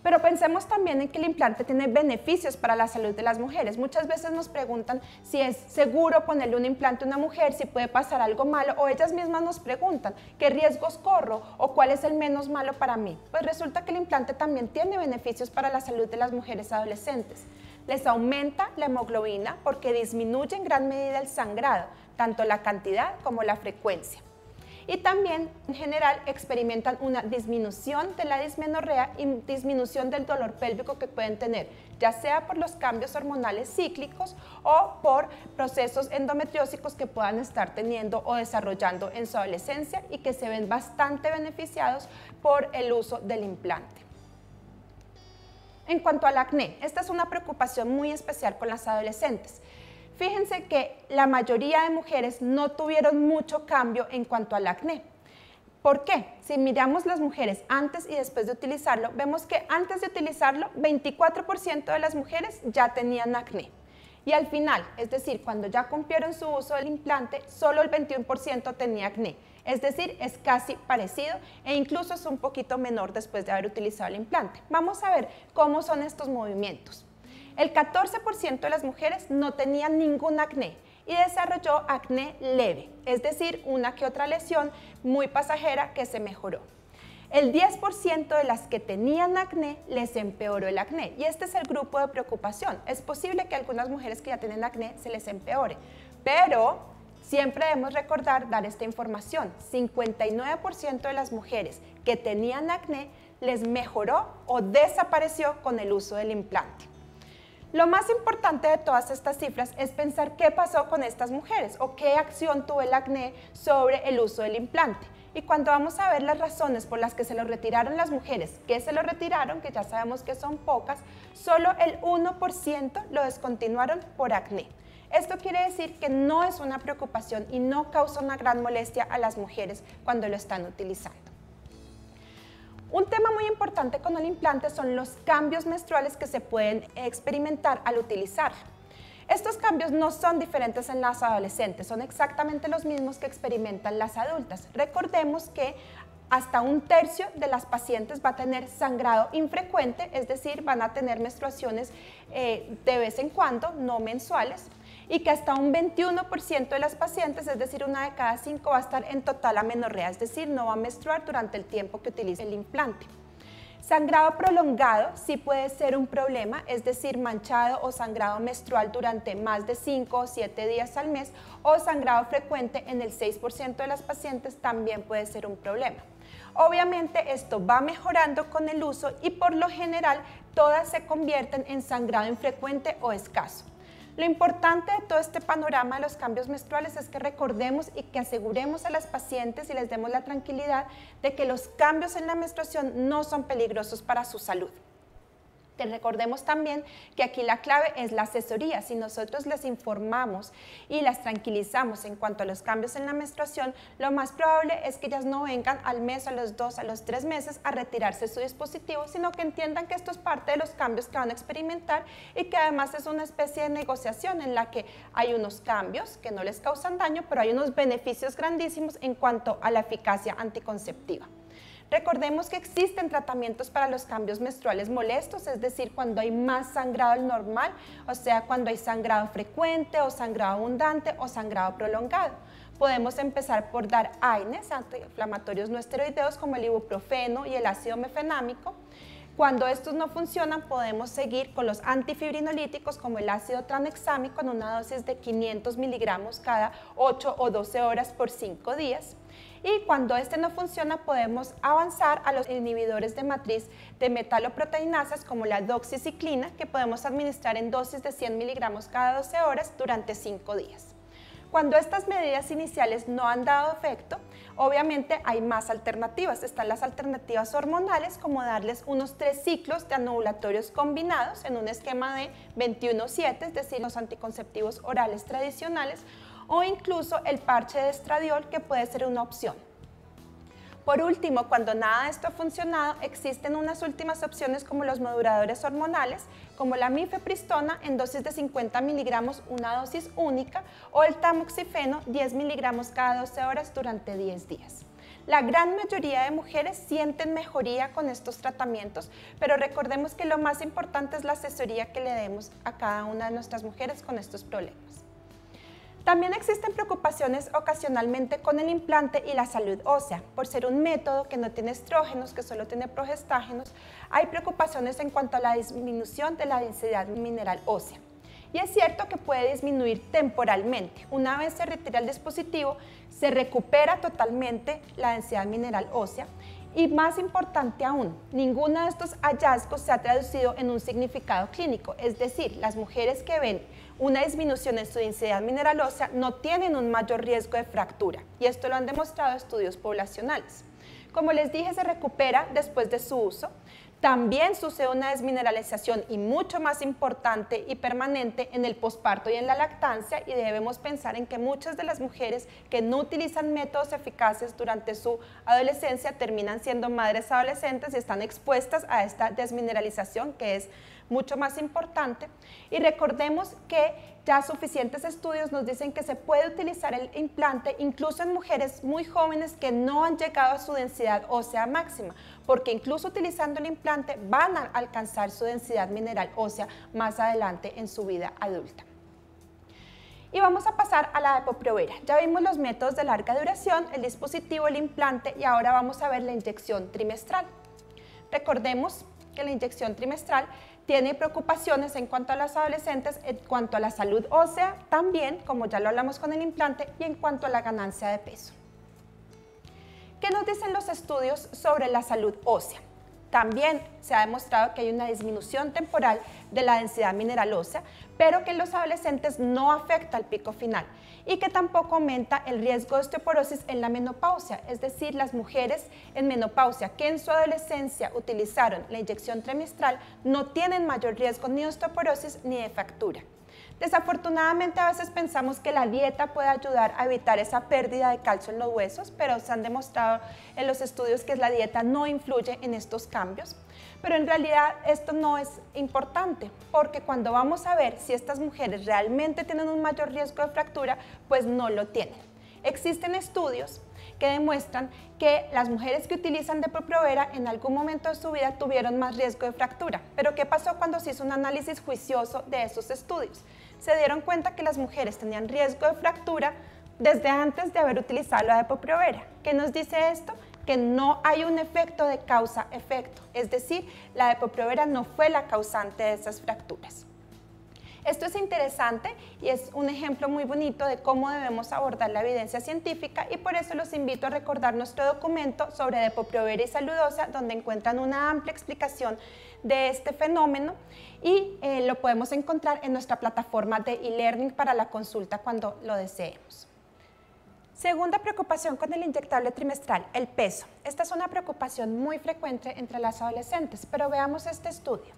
Pero pensemos también en que el implante tiene beneficios para la salud de las mujeres. Muchas veces nos preguntan si es seguro ponerle un implante a una mujer, si puede pasar algo malo, o ellas mismas nos preguntan qué riesgos corro o cuál es el menos malo para mí. Pues resulta que el implante también tiene beneficios para la salud de las mujeres adolescentes. Les aumenta la hemoglobina porque disminuye en gran medida el sangrado, tanto la cantidad como la frecuencia. Y también, en general, experimentan una disminución de la dismenorrea y disminución del dolor pélvico que pueden tener, ya sea por los cambios hormonales cíclicos o por procesos endometriósicos que puedan estar teniendo o desarrollando en su adolescencia y que se ven bastante beneficiados por el uso del implante. En cuanto al acné, esta es una preocupación muy especial con las adolescentes. Fíjense que la mayoría de mujeres no tuvieron mucho cambio en cuanto al acné. ¿Por qué? Si miramos las mujeres antes y después de utilizarlo, vemos que antes de utilizarlo, 24% de las mujeres ya tenían acné. Y al final, es decir, cuando ya cumplieron su uso del implante, solo el 21% tenía acné. Es decir, es casi parecido e incluso es un poquito menor después de haber utilizado el implante. Vamos a ver cómo son estos movimientos. El 14% de las mujeres no tenían ningún acné y desarrolló acné leve, es decir, una que otra lesión muy pasajera que se mejoró. El 10% de las que tenían acné les empeoró el acné y este es el grupo de preocupación. Es posible que a algunas mujeres que ya tienen acné se les empeore, pero siempre debemos recordar dar esta información. 59% de las mujeres que tenían acné les mejoró o desapareció con el uso del implante. Lo más importante de todas estas cifras es pensar qué pasó con estas mujeres o qué acción tuvo el acné sobre el uso del implante. Y cuando vamos a ver las razones por las que se lo retiraron las mujeres, que se lo retiraron, que ya sabemos que son pocas, solo el 1% lo descontinuaron por acné. Esto quiere decir que no es una preocupación y no causa una gran molestia a las mujeres cuando lo están utilizando. Un tema muy importante con el implante son los cambios menstruales que se pueden experimentar al utilizarlo. Estos cambios no son diferentes en las adolescentes, son exactamente los mismos que experimentan las adultas. Recordemos que hasta un tercio de las pacientes va a tener sangrado infrecuente, es decir, van a tener menstruaciones de vez en cuando, no mensuales, y que hasta un 21% de las pacientes, es decir, una de cada 5, va a estar en total amenorrea, es decir, no va a menstruar durante el tiempo que utilice el implante. Sangrado prolongado sí puede ser un problema, es decir, manchado o sangrado menstrual durante más de 5 o 7 días al mes, o sangrado frecuente en el 6% de las pacientes también puede ser un problema. Obviamente esto va mejorando con el uso y por lo general todas se convierten en sangrado infrecuente o escaso. Lo importante de todo este panorama de los cambios menstruales es que recordemos y que aseguremos a las pacientes y les demos la tranquilidad de que los cambios en la menstruación no son peligrosos para su salud. Recordemos también que aquí la clave es la asesoría. Si nosotros les informamos y las tranquilizamos en cuanto a los cambios en la menstruación, lo más probable es que ellas no vengan al mes, a los 2, a los 3 meses a retirarse su dispositivo, sino que entiendan que esto es parte de los cambios que van a experimentar y que además es una especie de negociación en la que hay unos cambios que no les causan daño, pero hay unos beneficios grandísimos en cuanto a la eficacia anticonceptiva. Recordemos que existen tratamientos para los cambios menstruales molestos, es decir, cuando hay más sangrado del normal, o sea, cuando hay sangrado frecuente o sangrado abundante o sangrado prolongado. Podemos empezar por dar AINES, antiinflamatorios no esteroideos, como el ibuprofeno y el ácido mefenámico. Cuando estos no funcionan, podemos seguir con los antifibrinolíticos como el ácido tranexámico en una dosis de 500 miligramos cada 8 o 12 horas por 5 días. Y cuando este no funciona, podemos avanzar a los inhibidores de matriz de metaloproteinasas como la doxiciclina, que podemos administrar en dosis de 100 miligramos cada 12 horas durante 5 días. Cuando estas medidas iniciales no han dado efecto, obviamente hay más alternativas. Están las alternativas hormonales, como darles unos 3 ciclos de anovulatorios combinados en un esquema de 21/7, es decir, los anticonceptivos orales tradicionales, o incluso el parche de estradiol, que puede ser una opción. Por último, cuando nada de esto ha funcionado, existen unas últimas opciones como los moduladores hormonales, como la mifepristona en dosis de 50 miligramos, una dosis única, o el tamoxifeno, 10 miligramos cada 12 horas durante 10 días. La gran mayoría de mujeres sienten mejoría con estos tratamientos, pero recordemos que lo más importante es la asesoría que le demos a cada una de nuestras mujeres con estos problemas. También existen preocupaciones ocasionalmente con el implante y la salud ósea. Por ser un método que no tiene estrógenos, que solo tiene progestágenos, hay preocupaciones en cuanto a la disminución de la densidad mineral ósea. Y es cierto que puede disminuir temporalmente. Una vez se retira el dispositivo, se recupera totalmente la densidad mineral ósea. Y más importante aún, ninguno de estos hallazgos se ha traducido en un significado clínico, es decir, las mujeres que ven una disminución en su densidad mineral ósea no tienen un mayor riesgo de fractura, y esto lo han demostrado estudios poblacionales. Como les dije, se recupera después de su uso. También sucede una desmineralización y mucho más importante y permanente en el posparto y en la lactancia, y debemos pensar en que muchas de las mujeres que no utilizan métodos eficaces durante su adolescencia terminan siendo madres adolescentes y están expuestas a esta desmineralización que es mucho más importante. Y recordemos que ya suficientes estudios nos dicen que se puede utilizar el implante incluso en mujeres muy jóvenes que no han llegado a su densidad ósea máxima, porque incluso utilizando el implante van a alcanzar su densidad mineral ósea más adelante en su vida adulta. Y vamos a pasar a la Depo-Provera. Ya vimos los métodos de larga duración, el dispositivo, el implante, y ahora vamos a ver la inyección trimestral. Recordemos que la inyección trimestral tiene preocupaciones en cuanto a las adolescentes, en cuanto a la salud ósea, también, como ya lo hablamos con el implante, y en cuanto a la ganancia de peso. ¿Qué nos dicen los estudios sobre la salud ósea? También se ha demostrado que hay una disminución temporal de la densidad mineral ósea, pero que en los adolescentes no afecta al pico final y que tampoco aumenta el riesgo de osteoporosis en la menopausia, es decir, las mujeres en menopausia que en su adolescencia utilizaron la inyección trimestral no tienen mayor riesgo ni de osteoporosis ni de fractura. Desafortunadamente a veces pensamos que la dieta puede ayudar a evitar esa pérdida de calcio en los huesos, pero se han demostrado en los estudios que la dieta no influye en estos cambios. Pero en realidad esto no es importante, porque cuando vamos a ver si estas mujeres realmente tienen un mayor riesgo de fractura, pues no lo tienen. Existen estudios que demuestran que las mujeres que utilizan Depo-Provera en algún momento de su vida tuvieron más riesgo de fractura. Pero ¿qué pasó cuando se hizo un análisis juicioso de esos estudios? Se dieron cuenta que las mujeres tenían riesgo de fractura desde antes de haber utilizado la Depo-Provera. ¿Qué nos dice esto? Que no hay un efecto de causa-efecto, es decir, la Depo-Provera no fue la causante de esas fracturas. Esto es interesante y es un ejemplo muy bonito de cómo debemos abordar la evidencia científica y por eso los invito a recordar nuestro documento sobre Depo-Provera y salud ósea, donde encuentran una amplia explicación de este fenómeno y lo podemos encontrar en nuestra plataforma de e-learning para la consulta cuando lo deseemos. Segunda preocupación con el inyectable trimestral, el peso. Esta es una preocupación muy frecuente entre las adolescentes, pero veamos este estudio.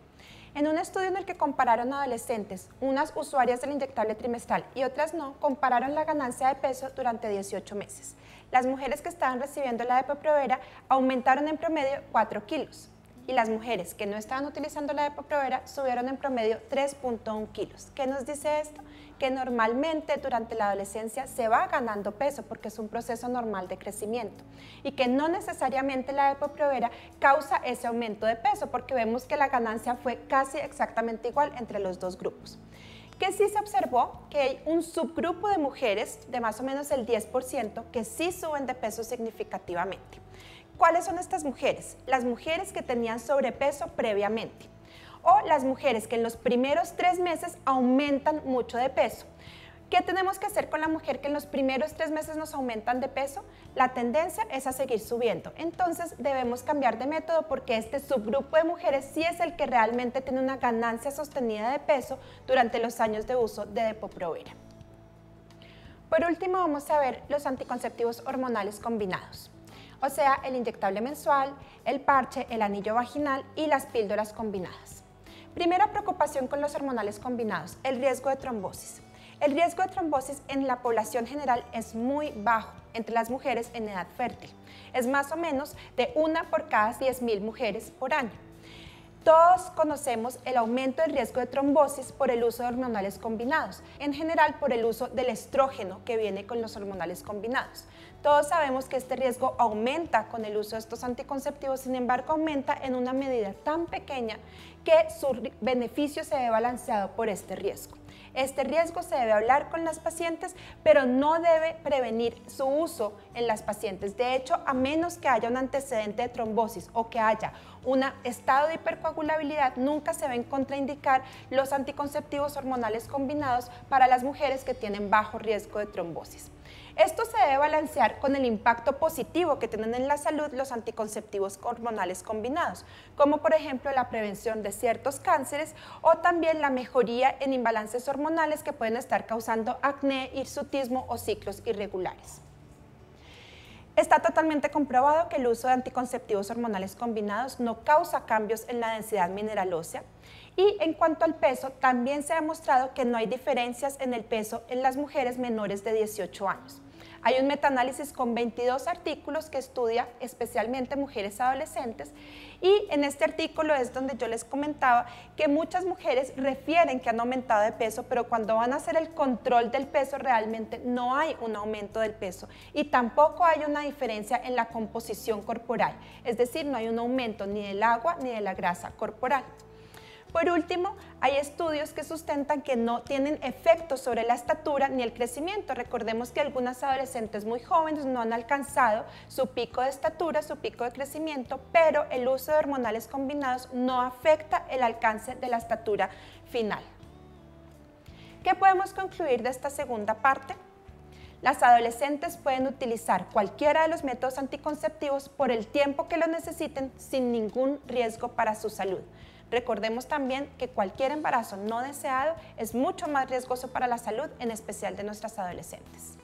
En un estudio en el que compararon adolescentes, unas usuarias del inyectable trimestral y otras no, compararon la ganancia de peso durante 18 meses. Las mujeres que estaban recibiendo la Depo-Provera aumentaron en promedio 4 kilos y las mujeres que no estaban utilizando la Depo-Provera subieron en promedio 3.1 kilos. ¿Qué nos dice esto? Que normalmente durante la adolescencia se va ganando peso porque es un proceso normal de crecimiento y que no necesariamente la Depo-Provera causa ese aumento de peso porque vemos que la ganancia fue casi exactamente igual entre los dos grupos. Que sí se observó que hay un subgrupo de mujeres de más o menos el 10% que sí suben de peso significativamente. ¿Cuáles son estas mujeres? Las mujeres que tenían sobrepeso previamente o las mujeres que en los primeros 3 meses aumentan mucho de peso. ¿Qué tenemos que hacer con la mujer que en los primeros 3 meses nos aumentan de peso? La tendencia es a seguir subiendo. Entonces debemos cambiar de método porque este subgrupo de mujeres sí es el que realmente tiene una ganancia sostenida de peso durante los años de uso de Depo-Provera. Por último vamos a ver los anticonceptivos hormonales combinados. O sea, el inyectable mensual, el parche, el anillo vaginal y las píldoras combinadas. Primera preocupación con los hormonales combinados, el riesgo de trombosis. El riesgo de trombosis en la población general es muy bajo entre las mujeres en edad fértil. Es más o menos de 1 por cada 10.000 mujeres por año. Todos conocemos el aumento del riesgo de trombosis por el uso de hormonales combinados, en general por el uso del estrógeno que viene con los hormonales combinados. Todos sabemos que este riesgo aumenta con el uso de estos anticonceptivos, sin embargo aumenta en una medida tan pequeña que su beneficio se ve balanceado por este riesgo. Este riesgo se debe hablar con las pacientes, pero no debe prevenir su uso en las pacientes. De hecho, a menos que haya un antecedente de trombosis o que haya un estado de hipercoagulabilidad, nunca se deben contraindicar los anticonceptivos hormonales combinados para las mujeres que tienen bajo riesgo de trombosis. Esto se debe balancear con el impacto positivo que tienen en la salud los anticonceptivos hormonales combinados, como por ejemplo la prevención de ciertos cánceres o también la mejoría en imbalances hormonales que pueden estar causando acné, hirsutismo o ciclos irregulares. Está totalmente comprobado que el uso de anticonceptivos hormonales combinados no causa cambios en la densidad mineral ósea. Y en cuanto al peso, también se ha demostrado que no hay diferencias en el peso en las mujeres menores de 18 años. Hay un metaanálisis con 22 artículos que estudia especialmente mujeres adolescentes, y en este artículo es donde yo les comentaba que muchas mujeres refieren que han aumentado de peso, pero cuando van a hacer el control del peso realmente no hay un aumento del peso y tampoco hay una diferencia en la composición corporal, es decir, no hay un aumento ni del agua ni de la grasa corporal. Por último, hay estudios que sustentan que no tienen efecto sobre la estatura ni el crecimiento. Recordemos que algunas adolescentes muy jóvenes no han alcanzado su pico de estatura, su pico de crecimiento, pero el uso de hormonales combinados no afecta el alcance de la estatura final. ¿Qué podemos concluir de esta segunda parte? Las adolescentes pueden utilizar cualquiera de los métodos anticonceptivos por el tiempo que lo necesiten sin ningún riesgo para su salud. Recordemos también que cualquier embarazo no deseado es mucho más riesgoso para la salud, en especial de nuestras adolescentes.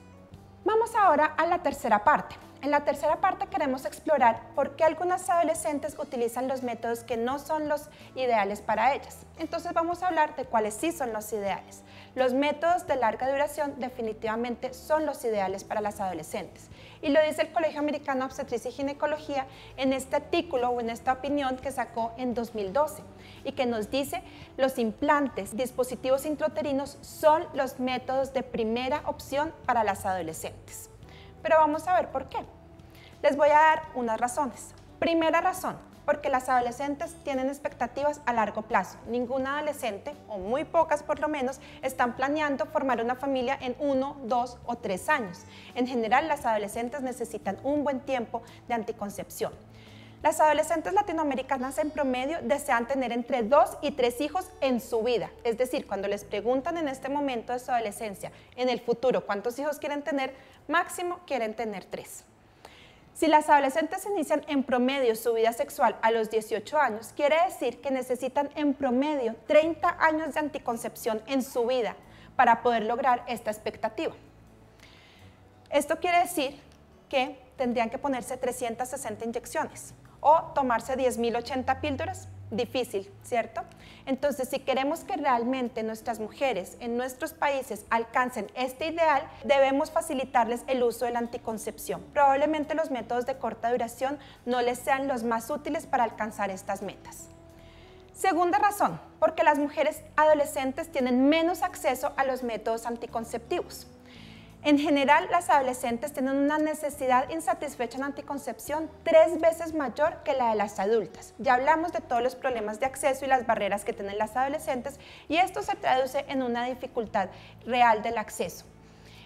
Vamos ahora a la tercera parte. En la tercera parte queremos explorar por qué algunas adolescentes utilizan los métodos que no son los ideales para ellas. Entonces vamos a hablar de cuáles sí son los ideales. Los métodos de larga duración definitivamente son los ideales para las adolescentes. Y lo dice el Colegio Americano de Obstetricia y Ginecología en este artículo o en esta opinión que sacó en 2012 y que nos dice los implantes, dispositivos intrauterinos son los métodos de primera opción para las adolescentes. Pero vamos a ver por qué. Les voy a dar unas razones. Primera razón, porque las adolescentes tienen expectativas a largo plazo. Ninguna adolescente, o muy pocas por lo menos, están planeando formar una familia en 1, 2 o 3 años. En general, las adolescentes necesitan un buen tiempo de anticoncepción. Las adolescentes latinoamericanas en promedio desean tener entre 2 y 3 hijos en su vida. Es decir, cuando les preguntan en este momento de su adolescencia, en el futuro, ¿cuántos hijos quieren tener? Máximo quieren tener 3. Si las adolescentes inician en promedio su vida sexual a los 18 años, quiere decir que necesitan en promedio 30 años de anticoncepción en su vida para poder lograr esta expectativa. Esto quiere decir que tendrían que ponerse 360 inyecciones o tomarse 10.080 píldoras. Difícil, ¿cierto? Entonces, si queremos que realmente nuestras mujeres en nuestros países alcancen este ideal, debemos facilitarles el uso de la anticoncepción. Probablemente los métodos de corta duración no les sean los más útiles para alcanzar estas metas. Segunda razón, porque las mujeres adolescentes tienen menos acceso a los métodos anticonceptivos. En general, las adolescentes tienen una necesidad insatisfecha en anticoncepción 3 veces mayor que la de las adultas. Ya hablamos de todos los problemas de acceso y las barreras que tienen las adolescentes y esto se traduce en una dificultad real del acceso.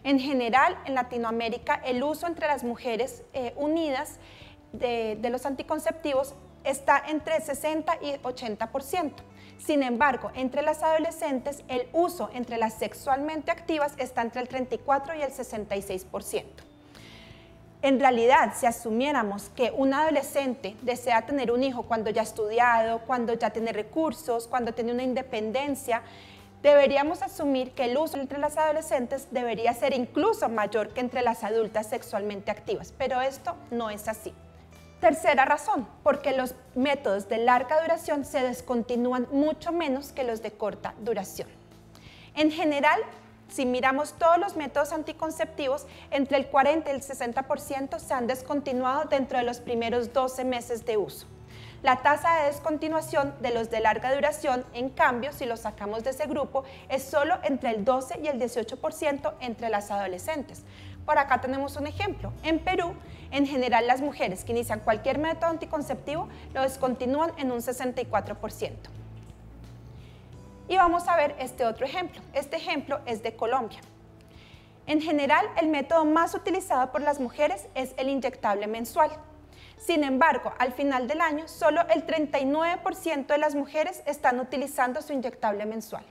En general, en Latinoamérica, el uso entre las mujeres unidas de los anticonceptivos está entre 60 y 80%. Sin embargo, entre las adolescentes, el uso entre las sexualmente activas está entre el 34 y el 66%. En realidad, si asumiéramos que un adolescente desea tener un hijo cuando ya ha estudiado, cuando ya tiene recursos, cuando tiene una independencia, deberíamos asumir que el uso entre las adolescentes debería ser incluso mayor que entre las adultas sexualmente activas, pero esto no es así. Tercera razón, porque los métodos de larga duración se descontinúan mucho menos que los de corta duración. En general, si miramos todos los métodos anticonceptivos, entre el 40 y el 60% se han descontinuado dentro de los primeros 12 meses de uso. La tasa de descontinuación de los de larga duración, en cambio, si los sacamos de ese grupo, es solo entre el 12 y el 18% entre las adolescentes. Por acá tenemos un ejemplo. En Perú, en general, las mujeres que inician cualquier método anticonceptivo lo descontinúan en un 64%. Y vamos a ver este otro ejemplo. Este ejemplo es de Colombia. En general, el método más utilizado por las mujeres es el inyectable mensual. Sin embargo, al final del año, solo el 39% de las mujeres están utilizando su inyectable mensual.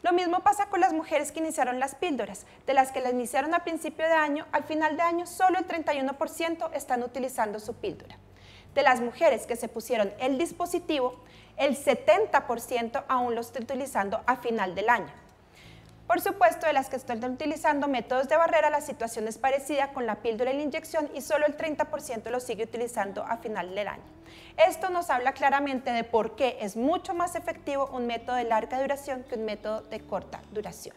Lo mismo pasa con las mujeres que iniciaron las píldoras. De las que las iniciaron a principio de año, al final de año solo el 31% están utilizando su píldora. De las mujeres que se pusieron el dispositivo, el 70% aún lo está utilizando a final del año. Por supuesto, de las que están utilizando métodos de barrera, la situación es parecida con la píldora y la inyección y solo el 30% lo sigue utilizando a final del año. Esto nos habla claramente de por qué es mucho más efectivo un método de larga duración que un método de corta duración.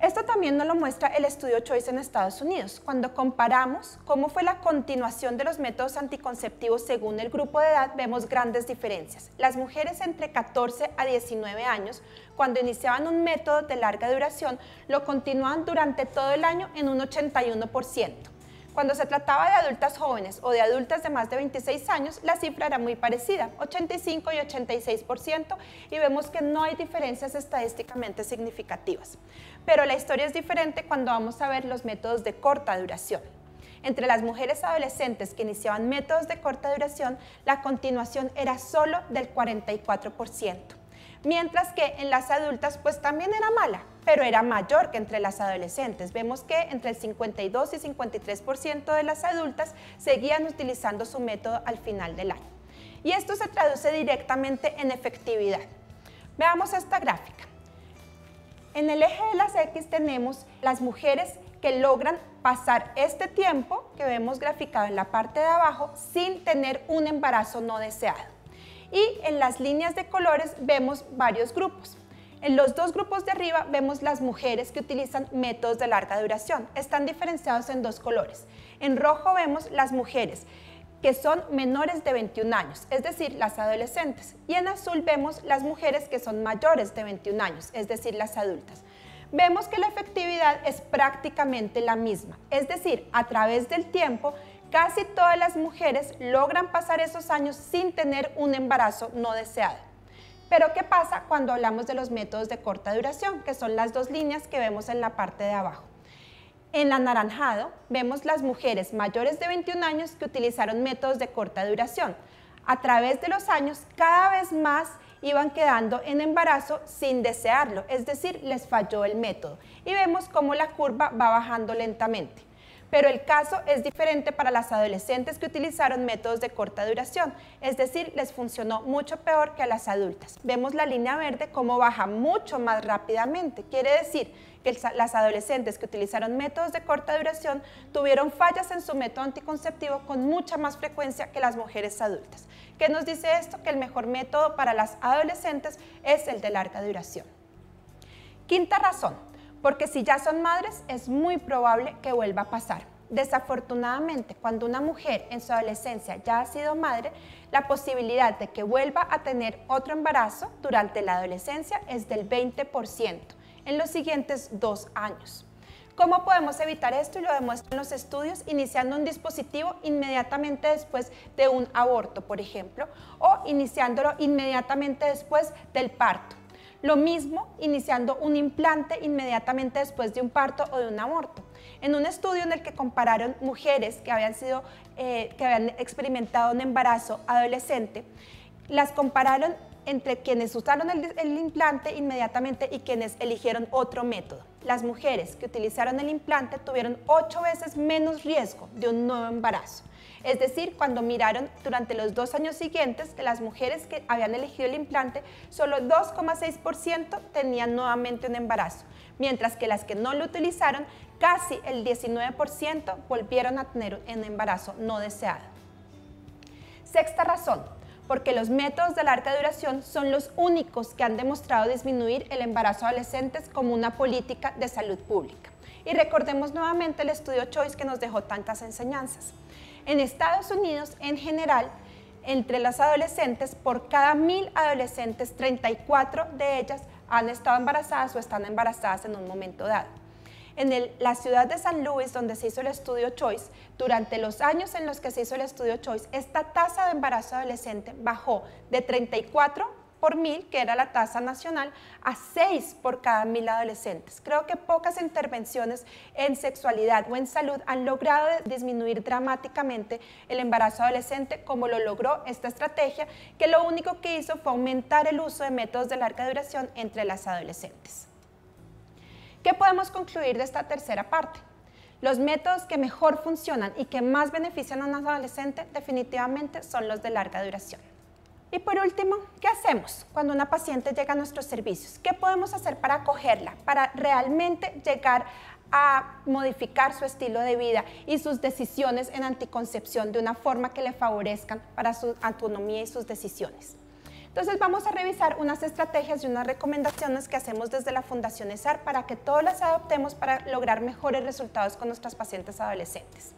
Esto también nos lo muestra el estudio Choice en Estados Unidos, cuando comparamos cómo fue la continuación de los métodos anticonceptivos según el grupo de edad, vemos grandes diferencias. Las mujeres entre 14 a 19 años, cuando iniciaban un método de larga duración, lo continuaban durante todo el año en un 81%. Cuando se trataba de adultas jóvenes o de adultas de más de 26 años, la cifra era muy parecida, 85 y 86%, y vemos que no hay diferencias estadísticamente significativas. Pero la historia es diferente cuando vamos a ver los métodos de corta duración. Entre las mujeres adolescentes que iniciaban métodos de corta duración, la continuación era solo del 44%. Mientras que en las adultas pues también era mala, pero era mayor que entre las adolescentes. Vemos que entre el 52 y 53% de las adultas seguían utilizando su método al final del año. Y esto se traduce directamente en efectividad. Veamos esta gráfica. En el eje de las X tenemos las mujeres que logran pasar este tiempo que vemos graficado en la parte de abajo sin tener un embarazo no deseado. Y en las líneas de colores vemos varios grupos. En los dos grupos de arriba vemos las mujeres que utilizan métodos de larga duración. Están diferenciados en dos colores. En rojo vemos las mujeres que son menores de 21 años, es decir, las adolescentes. Y en azul vemos las mujeres que son mayores de 21 años, es decir, las adultas. Vemos que la efectividad es prácticamente la misma, es decir, a través del tiempo, casi todas las mujeres logran pasar esos años sin tener un embarazo no deseado. Pero ¿qué pasa cuando hablamos de los métodos de corta duración, que son las dos líneas que vemos en la parte de abajo? En anaranjado vemos las mujeres mayores de 21 años que utilizaron métodos de corta duración. A través de los años, cada vez más iban quedando en embarazo sin desearlo, es decir, les falló el método. Y vemos cómo la curva va bajando lentamente. Pero el caso es diferente para las adolescentes que utilizaron métodos de corta duración, es decir, les funcionó mucho peor que a las adultas. Vemos la línea verde cómo baja mucho más rápidamente, quiere decir que las adolescentes que utilizaron métodos de corta duración tuvieron fallas en su método anticonceptivo con mucha más frecuencia que las mujeres adultas. ¿Qué nos dice esto? Que el mejor método para las adolescentes es el de larga duración. Quinta razón. Porque si ya son madres, es muy probable que vuelva a pasar. Desafortunadamente, cuando una mujer en su adolescencia ya ha sido madre, la posibilidad de que vuelva a tener otro embarazo durante la adolescencia es del 20% en los siguientes 2 años. ¿Cómo podemos evitar esto? Y lo demuestran los estudios, iniciando un dispositivo inmediatamente después de un aborto, por ejemplo, o iniciándolo inmediatamente después del parto. Lo mismo iniciando un implante inmediatamente después de un parto o de un aborto. En un estudio en el que compararon mujeres que habían experimentado un embarazo adolescente, las compararon entre quienes usaron el implante inmediatamente y quienes eligieron otro método. Las mujeres que utilizaron el implante tuvieron 8 veces menos riesgo de un nuevo embarazo. Es decir, cuando miraron durante los 2 años siguientes que las mujeres que habían elegido el implante, solo 2,6% tenían nuevamente un embarazo, mientras que las que no lo utilizaron, casi el 19% volvieron a tener un embarazo no deseado. Sexta razón, porque los métodos de larga duración son los únicos que han demostrado disminuir el embarazo adolescentes como una política de salud pública. Y recordemos nuevamente el estudio Choice que nos dejó tantas enseñanzas. En Estados Unidos, en general, entre las adolescentes, por cada 1000 adolescentes, 34 de ellas han estado embarazadas o están embarazadas en un momento dado. En la ciudad de San Luis, donde se hizo el estudio Choice, durante los años en los que se hizo el estudio Choice, esta tasa de embarazo adolescente bajó de 34 por 1000, que era la tasa nacional, a 6 por cada 1000 adolescentes. Creo que pocas intervenciones en sexualidad o en salud han logrado disminuir dramáticamente el embarazo adolescente como lo logró esta estrategia, que lo único que hizo fue aumentar el uso de métodos de larga duración entre las adolescentes. ¿Qué podemos concluir de esta tercera parte? Los métodos que mejor funcionan y que más benefician a un adolescente definitivamente son los de larga duración. Y por último, ¿qué hacemos cuando una paciente llega a nuestros servicios? ¿Qué podemos hacer para acogerla, para realmente llegar a modificar su estilo de vida y sus decisiones en anticoncepción de una forma que le favorezcan para su autonomía y sus decisiones? Entonces vamos a revisar unas estrategias y unas recomendaciones que hacemos desde la Fundación ESAR para que todos las adoptemos para lograr mejores resultados con nuestras pacientes adolescentes.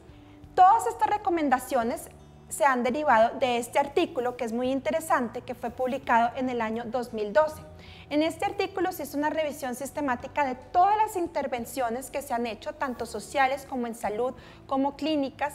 Todas estas recomendaciones se han derivado de este artículo que es muy interesante, que fue publicado en el año 2012. En este artículo se hizo una revisión sistemática de todas las intervenciones que se han hecho, tanto sociales como en salud, como clínicas,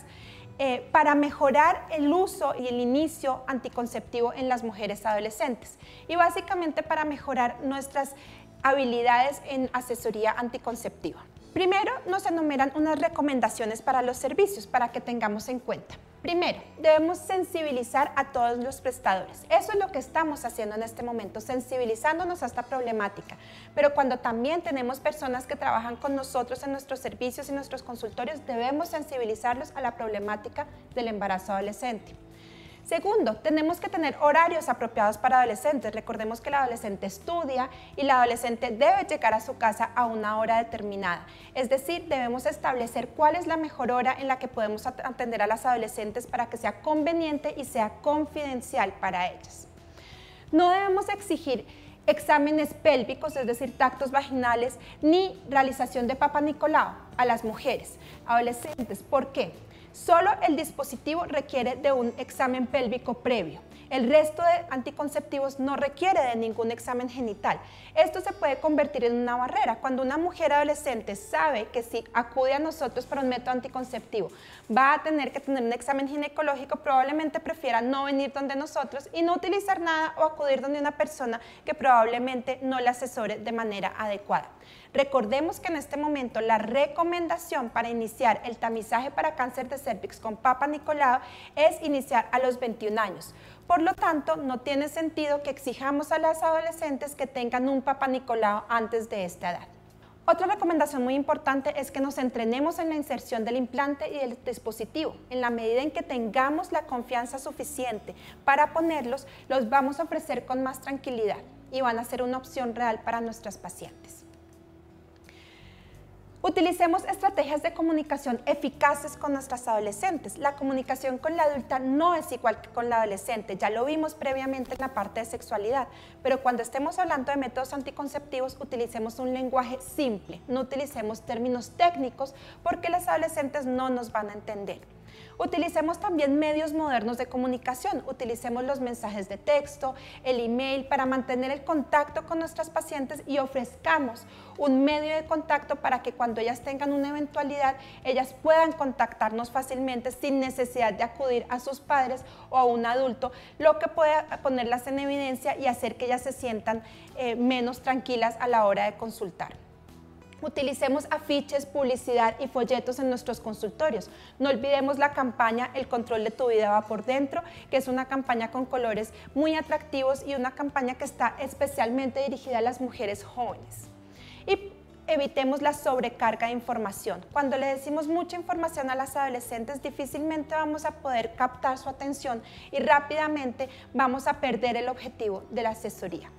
para mejorar el uso y el inicio anticonceptivo en las mujeres adolescentes y básicamente para mejorar nuestras habilidades en asesoría anticonceptiva. Primero, nos enumeran unas recomendaciones para los servicios para que tengamos en cuenta. Primero, debemos sensibilizar a todos los prestadores. Eso es lo que estamos haciendo en este momento, sensibilizándonos a esta problemática. Pero cuando también tenemos personas que trabajan con nosotros en nuestros servicios y nuestros consultorios, debemos sensibilizarlos a la problemática del embarazo adolescente. Segundo, tenemos que tener horarios apropiados para adolescentes. Recordemos que el adolescente estudia y el adolescente debe llegar a su casa a una hora determinada. Es decir, debemos establecer cuál es la mejor hora en la que podemos atender a las adolescentes para que sea conveniente y sea confidencial para ellas. No debemos exigir exámenes pélvicos, es decir, tactos vaginales, ni realización de Papa Nicolau a las mujeres adolescentes. ¿Por qué? Solo el dispositivo requiere de un examen pélvico previo. El resto de anticonceptivos no requiere de ningún examen genital. Esto se puede convertir en una barrera. Cuando una mujer adolescente sabe que si acude a nosotros para un método anticonceptivo va a tener que tener un examen ginecológico, probablemente prefiera no venir donde nosotros y no utilizar nada o acudir donde una persona que probablemente no la asesore de manera adecuada. Recordemos que en este momento la recomendación para iniciar el tamizaje para cáncer de cérvix con Papa Nicolau es iniciar a los 21 años. Por lo tanto, no tiene sentido que exijamos a las adolescentes que tengan un Papa Nicolau antes de esta edad. Otra recomendación muy importante es que nos entrenemos en la inserción del implante y del dispositivo. En la medida en que tengamos la confianza suficiente para ponerlos, los vamos a ofrecer con más tranquilidad y van a ser una opción real para nuestras pacientes. Utilicemos estrategias de comunicación eficaces con nuestras adolescentes. La comunicación con la adulta no es igual que con la adolescente, ya lo vimos previamente en la parte de sexualidad, pero cuando estemos hablando de métodos anticonceptivos, utilicemos un lenguaje simple, no utilicemos términos técnicos porque las adolescentes no nos van a entender. Utilicemos también medios modernos de comunicación, utilicemos los mensajes de texto, el email para mantener el contacto con nuestras pacientes y ofrezcamos un medio de contacto para que cuando ellas tengan una eventualidad, ellas puedan contactarnos fácilmente sin necesidad de acudir a sus padres o a un adulto, lo que puede ponerlas en evidencia y hacer que ellas se sientan menos tranquilas a la hora de consultar. Utilicemos afiches, publicidad y folletos en nuestros consultorios. No olvidemos la campaña El control de tu vida va por dentro, que es una campaña con colores muy atractivos y una campaña que está especialmente dirigida a las mujeres jóvenes. Y evitemos la sobrecarga de información. Cuando le decimos mucha información a las adolescentes, difícilmente vamos a poder captar su atención y rápidamente vamos a perder el objetivo de la asesoría.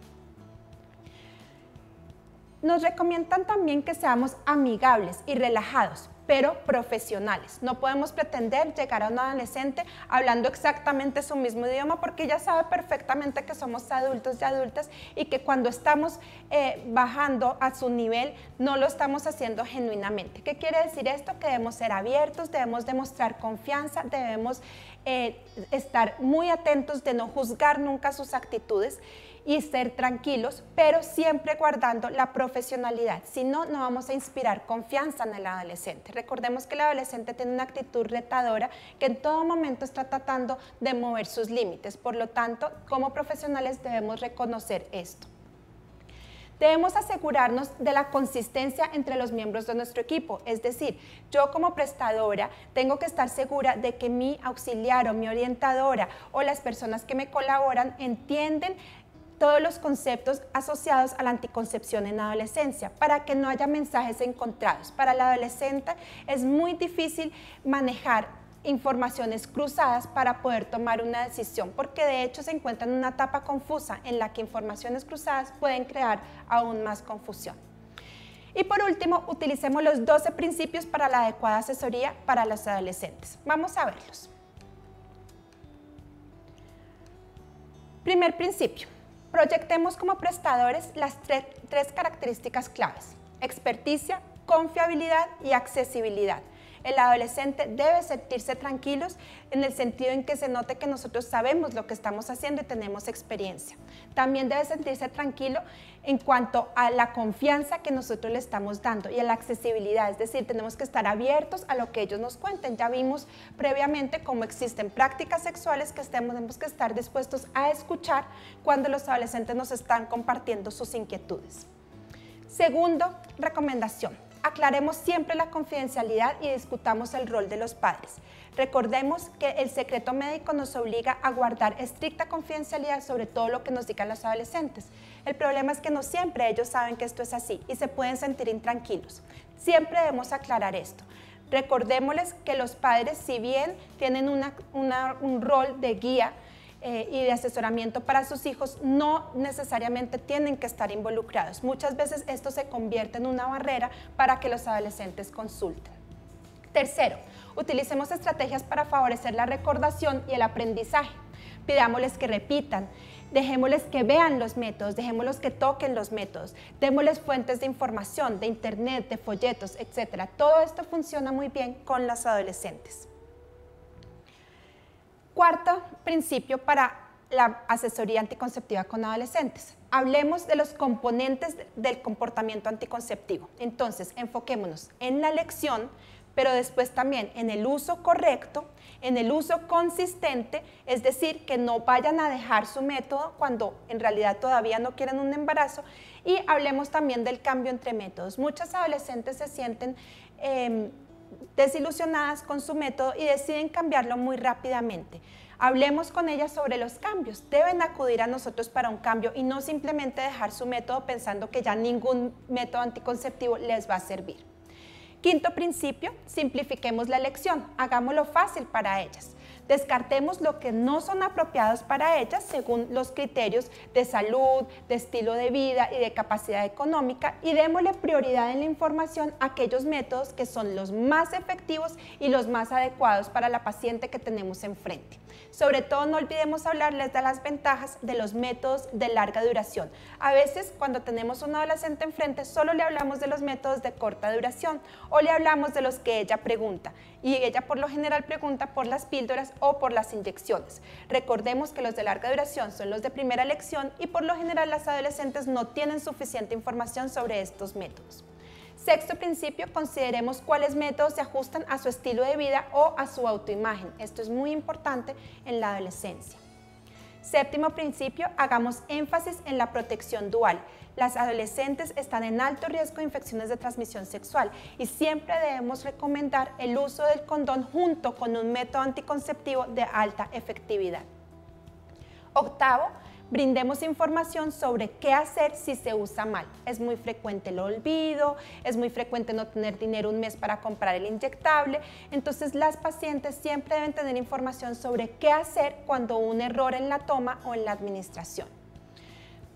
Nos recomiendan también que seamos amigables y relajados, pero profesionales. No podemos pretender llegar a un adolescente hablando exactamente su mismo idioma porque ella sabe perfectamente que somos adultos y adultas y que cuando estamos bajando a su nivel no lo estamos haciendo genuinamente. ¿Qué quiere decir esto? Que debemos ser abiertos, debemos demostrar confianza, debemos estar muy atentos de no juzgar nunca sus actitudes y ser tranquilos, pero siempre guardando la profesionalidad. Si no, no vamos a inspirar confianza en el adolescente. Recordemos que el adolescente tiene una actitud retadora que en todo momento está tratando de mover sus límites. Por lo tanto, como profesionales debemos reconocer esto. Debemos asegurarnos de la consistencia entre los miembros de nuestro equipo, es decir, yo como prestadora tengo que estar segura de que mi auxiliar o mi orientadora o las personas que me colaboran entienden todos los conceptos asociados a la anticoncepción en adolescencia, para que no haya mensajes encontrados. Para la adolescente es muy difícil manejar informaciones cruzadas para poder tomar una decisión, porque de hecho se encuentra en una etapa confusa en la que informaciones cruzadas pueden crear aún más confusión. Y por último, utilicemos los 12 principios para la adecuada asesoría para los adolescentes. Vamos a verlos. Primer principio, proyectemos como prestadores las tres características claves: experticia, confiabilidad y accesibilidad. El adolescente debe sentirse tranquilos en el sentido en que se note que nosotros sabemos lo que estamos haciendo y tenemos experiencia. También debe sentirse tranquilo en cuanto a la confianza que nosotros le estamos dando y a la accesibilidad, es decir, tenemos que estar abiertos a lo que ellos nos cuenten. Ya vimos previamente cómo existen prácticas sexuales que tenemos que estar dispuestos a escuchar cuando los adolescentes nos están compartiendo sus inquietudes. Segundo, recomendación. Aclaremos siempre la confidencialidad y discutamos el rol de los padres. Recordemos que el secreto médico nos obliga a guardar estricta confidencialidad sobre todo lo que nos digan los adolescentes. El problema es que no siempre ellos saben que esto es así y se pueden sentir intranquilos. Siempre debemos aclarar esto. Recordémosles que los padres, si bien tienen un rol de guía, y de asesoramiento para sus hijos, no necesariamente tienen que estar involucrados. Muchas veces esto se convierte en una barrera para que los adolescentes consulten. Tercero, utilicemos estrategias para favorecer la recordación y el aprendizaje. Pidámosles que repitan, dejémosles que vean los métodos, dejémosles que toquen los métodos, démosles fuentes de información, de internet, de folletos, etc. Todo esto funciona muy bien con los adolescentes. Cuarto principio para la asesoría anticonceptiva con adolescentes. Hablemos de los componentes del comportamiento anticonceptivo. Entonces, enfoquémonos en la elección, pero después también en el uso correcto, en el uso consistente, es decir, que no vayan a dejar su método cuando en realidad todavía no quieren un embarazo. Y hablemos también del cambio entre métodos. Muchas adolescentes se sienten desilusionadas con su método y deciden cambiarlo muy rápidamente. Hablemos con ellas sobre los cambios. Deben acudir a nosotros para un cambio y no simplemente dejar su método pensando que ya ningún método anticonceptivo les va a servir. Quinto principio, simplifiquemos la elección, hagámoslo fácil para ellas. Descartemos lo que no son apropiados para ellas según los criterios de salud, de estilo de vida y de capacidad económica y démosle prioridad en la información a aquellos métodos que son los más efectivos y los más adecuados para la paciente que tenemos enfrente. Sobre todo no olvidemos hablarles de las ventajas de los métodos de larga duración. A veces cuando tenemos un adolescente enfrente solo le hablamos de los métodos de corta duración o le hablamos de los que ella pregunta y ella por lo general pregunta por las píldoras o por las inyecciones. Recordemos que los de larga duración son los de primera elección y por lo general las adolescentes no tienen suficiente información sobre estos métodos. Sexto principio, consideremos cuáles métodos se ajustan a su estilo de vida o a su autoimagen. Esto es muy importante en la adolescencia. Séptimo principio, hagamos énfasis en la protección dual. Las adolescentes están en alto riesgo de infecciones de transmisión sexual y siempre debemos recomendar el uso del condón junto con un método anticonceptivo de alta efectividad. Octavo, brindemos información sobre qué hacer si se usa mal. Es muy frecuente el olvido, es muy frecuente no tener dinero un mes para comprar el inyectable, entonces las pacientes siempre deben tener información sobre qué hacer cuando hubo un error en la toma o en la administración.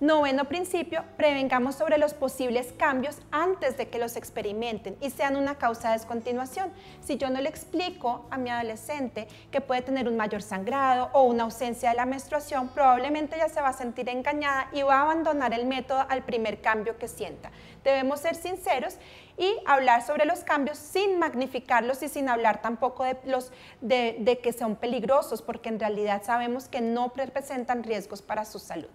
Noveno principio, prevengamos sobre los posibles cambios antes de que los experimenten y sean una causa de descontinuación. Si yo no le explico a mi adolescente que puede tener un mayor sangrado o una ausencia de la menstruación, probablemente ella se va a sentir engañada y va a abandonar el método al primer cambio que sienta. Debemos ser sinceros y hablar sobre los cambios sin magnificarlos y sin hablar tampoco de que son peligrosos, porque en realidad sabemos que no representan riesgos para su salud.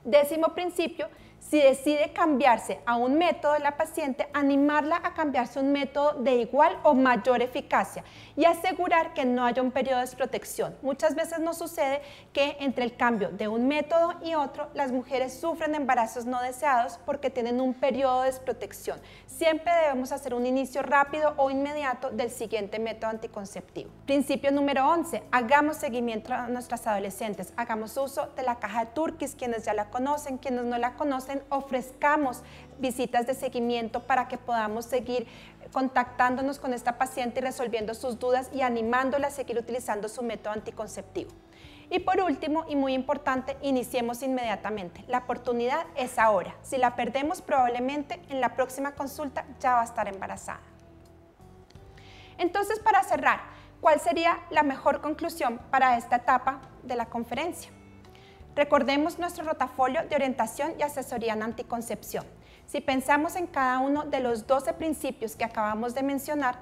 Décimo principio, si decide cambiarse a un método de la paciente, animarla a cambiarse a un método de igual o mayor eficacia y asegurar que no haya un periodo de desprotección. Muchas veces nos sucede que entre el cambio de un método y otro, las mujeres sufren embarazos no deseados porque tienen un periodo de desprotección. Siempre debemos hacer un inicio rápido o inmediato del siguiente método anticonceptivo. Principio número 11, hagamos seguimiento a nuestras adolescentes, hagamos uso de la caja de Turkish, quienes ya la conocen, quienes no la conocen, ofrezcamos visitas de seguimiento para que podamos seguir contactándonos con esta paciente y resolviendo sus dudas y animándola a seguir utilizando su método anticonceptivo. Y por último, y muy importante, iniciemos inmediatamente. La oportunidad es ahora. Si la perdemos, probablemente en la próxima consulta ya va a estar embarazada. Entonces, para cerrar, ¿cuál sería la mejor conclusión para esta etapa de la conferencia? Recordemos nuestro rotafolio de orientación y asesoría en anticoncepción. Si pensamos en cada uno de los 12 principios que acabamos de mencionar,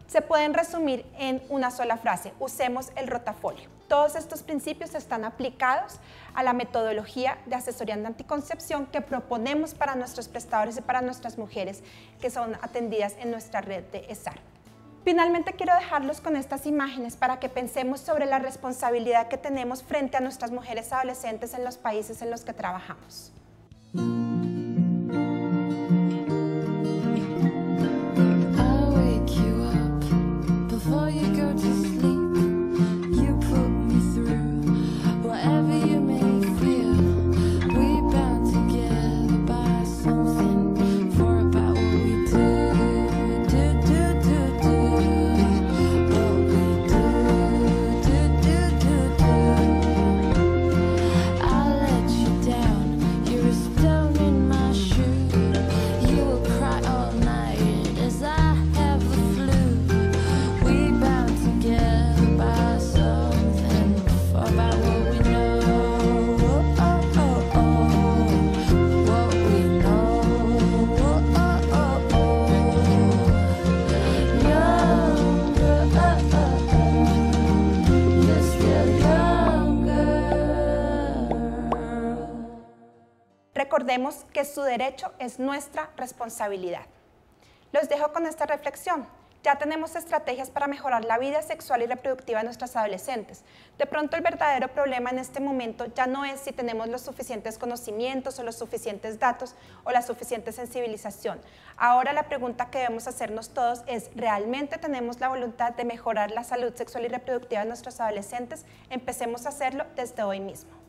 se pueden resumir en una sola frase: usemos el rotafolio. Todos estos principios están aplicados a la metodología de asesoría en anticoncepción que proponemos para nuestros prestadores y para nuestras mujeres que son atendidas en nuestra red de ESAR. Finalmente, quiero dejarlos con estas imágenes para que pensemos sobre la responsabilidad que tenemos frente a nuestras mujeres adolescentes en los países en los que trabajamos. Recordemos que su derecho es nuestra responsabilidad. Los dejo con esta reflexión. Ya tenemos estrategias para mejorar la vida sexual y reproductiva de nuestras adolescentes. De pronto el verdadero problema en este momento ya no es si tenemos los suficientes conocimientos o los suficientes datos o la suficiente sensibilización. Ahora la pregunta que debemos hacernos todos es: ¿realmente tenemos la voluntad de mejorar la salud sexual y reproductiva de nuestros adolescentes? Empecemos a hacerlo desde hoy mismo.